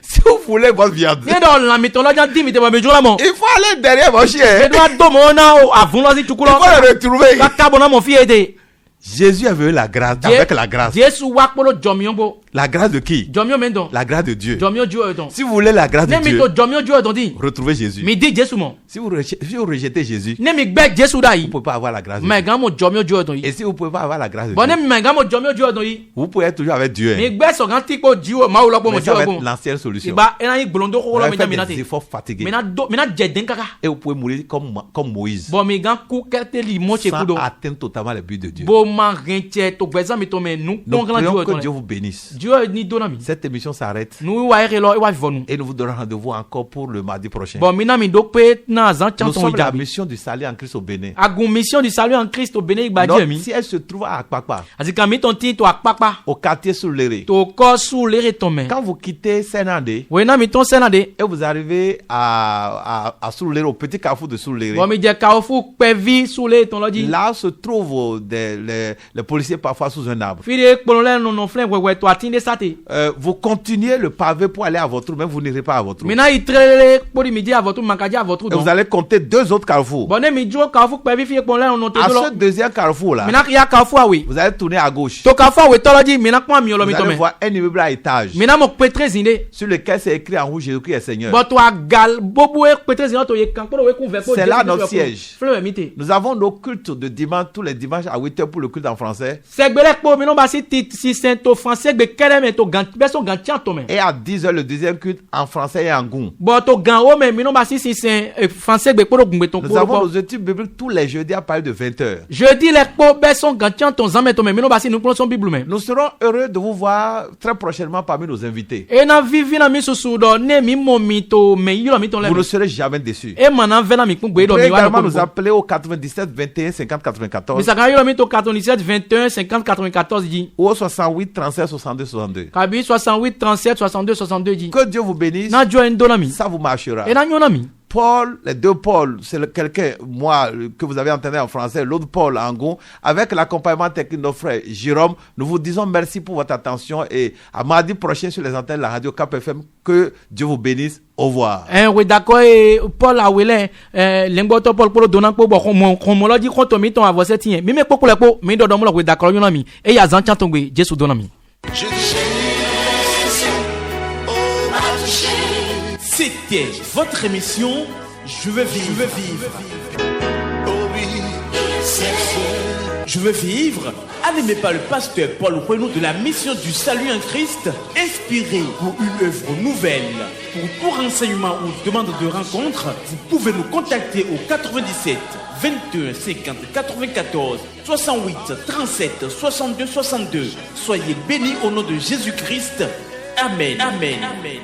Si vous voulez votre viande, Ne dɔ lami tɔn lɔ jan di mi tɛ bɔ mi jɔ la mɔ. il faut aller derrière votre Ne chien. dɔ a do mɔ na o a fun lɔ si tsuku Il faut lɔ. le retrouver. Ka ka bɔ na mɔ fi ye de. Jésus est venu la grâce, avec la grâce. Jesu wa kpɔdɔ jɔnmiɔ bo. La grâce de qui? Jɔnmiɔ mɛ dɔn. La grâce de Dieu. Jɔnmiɔ jiwo tɔn. Si vous voulez la grâce de Ne mi Dieu, to jɔnmiɔ jiwo tɔn di. retrouvez Jésus. Mi di Jesu mɔ. Si vous rejetez Jésus, Ne mi gbɛ Jesu da vous yi. ne pouvez pas avoir la grâce de Mɛ Dieu. gan mo jɔnmiɔ jiwo tɔn Et yi. si vous ne pouvez pas avoir la grâce de Bɔn ne Dieu, mi mɛ gan mo jɔnmiɔ jiwo tɔn yi. vous pouvez être toujours avec Dieu. Mi Hein. gbɛ sɔgɔn ti ko jiwo maaw lɔ kpɔ Mais mo ça va jiwo être kpɔ. l'ancienne solution. Iba ena yi gbolondo Vous koko lɔ allez mi faire na mi na des te. efforts fatigués. Mina jɛ den kaka. Et vous pouvez mourir comme Moïse, Bɔn mi gan ku kɛtɛ li mo se ku sans do. atteindre totalement les buts de Dieu. Bo ma rin cɛ to gbɛzan mi to mɛ nu Nous kɔnkɔn prions jiwo que tɔn Dieu ye. vous bénisse. Jiwo ni do na mi. Cette émission s'arrête Nu wa yɛrɛ lɔ e wa vɔ nu. et nous vous donnons rendez-vous encore pour le mardi prochain. Bɔn mi na mi do pe na zan can Nous tɔn sommes la jaabi. mission du salut en Christ au Bénin. Agun mission du salut en Christ au Bénin igba Notre jɛ mi. siège se trouve à Akpakpa, Asi kan mi tɔn ti to akpakpa. au quartier Souléré. To kɔ su lere tɔn mɛ. Quand vous quittez Sénandé Wɛ na mi tɔn sɛn na de. et vous arrivez à Souléré, au petit carrefour de Souléré, Bɔn mi jɛ kawo fu kpɛvi su lere tɔn lɔ dzi. là se trouvent les policiers parfois sous un arbre. Fi de kpɔnɔ lɛ nɔnɔ filɛ wɛwɛ to ati de sa te. Vous continuez le pavé pour aller à votre trou, mais vous n'irez pas à votre trou. Mina yi trelele kpɔdi mi di avɔtu makaji avɔtu Et vous dɔn. allez compter 2 autres carrefours. Bon, mi jo carrefour pe vivre pour là on note À de ce deuxième carrefour-là, Mina ya carrefour oui. vous allez tourner à gauche. To carrefour oui toloji mina kwa mi Vous olomi to allez me. voir un immeuble à étage Mina mo petre zinde. sur lequel c'est écrit en rouge Jésus-Christ est Seigneur. Bon to agal bobo e petre zinde to ye kan ko we couvert. C'est là notre siège. Fleur mité. Nous avons nos cultes de dimanche tous les dimanches à 8h pour le culte en français. Segbele po mi no ba si saint to français gbe kere me to gan beso gan tian to me. Et à 10h le deuxième culte en français et en goût. Bon to gan o me mi no ba si saint français gbe ko gbe to Nous avons nos études bibliques tous les jeudis à partir de 20h. Jeudi les po beso gan tian to zame to me mi no ba si nous prononçons bible me. Nous serons heureux de vous voir très prochainement parmi nos invités. E na vivi na mi susu do ne mi mo mi to me yiro mi to le. Vous ne serez jamais déçus. E mana vena mi kun gbe do Vous mi pouvez wa également no nous appeler au 97 21 50 94 Misaka yiro mi to 97 21 50 94 dit. ou au 68 37 62 62. Kabi 68 37 62 62 dit. Que Dieu vous bénisse. Na jo endonami. Ça vous marchera. E na nyonami. Paul, les 2 Paul, c'est quelqu'un, moi, que vous avez entendu en français, l'autre Paul en goût, avec l'accompagnement technique de nos frères Jérôme, nous vous disons merci pour votre attention et à mardi prochain sur les antennes de la radio Cap FM, que Dieu vous bénisse. Au revoir. Oui, d'accord. Paul a wele, l'engoto Paul pour donner pour bon, comme on l'a dit, quand on met ton avance, tiens, mais pour le pot, mais dans le monde, d'accord, yonami, et ya zantian tongwe, Jésus donami. C'était votre émission Je veux vivre. Je veux vivre. Oh oui, Je veux vivre, animé par le pasteur Paul Renaud de la mission du salut en Christ, inspiré pour une œuvre nouvelle. Pour tout renseignement ou demande de rencontre, vous pouvez nous contacter au 97 21 50 94 68 37 62 62. Soyez bénis au nom de Jésus-Christ. Amen. Amen. Amen.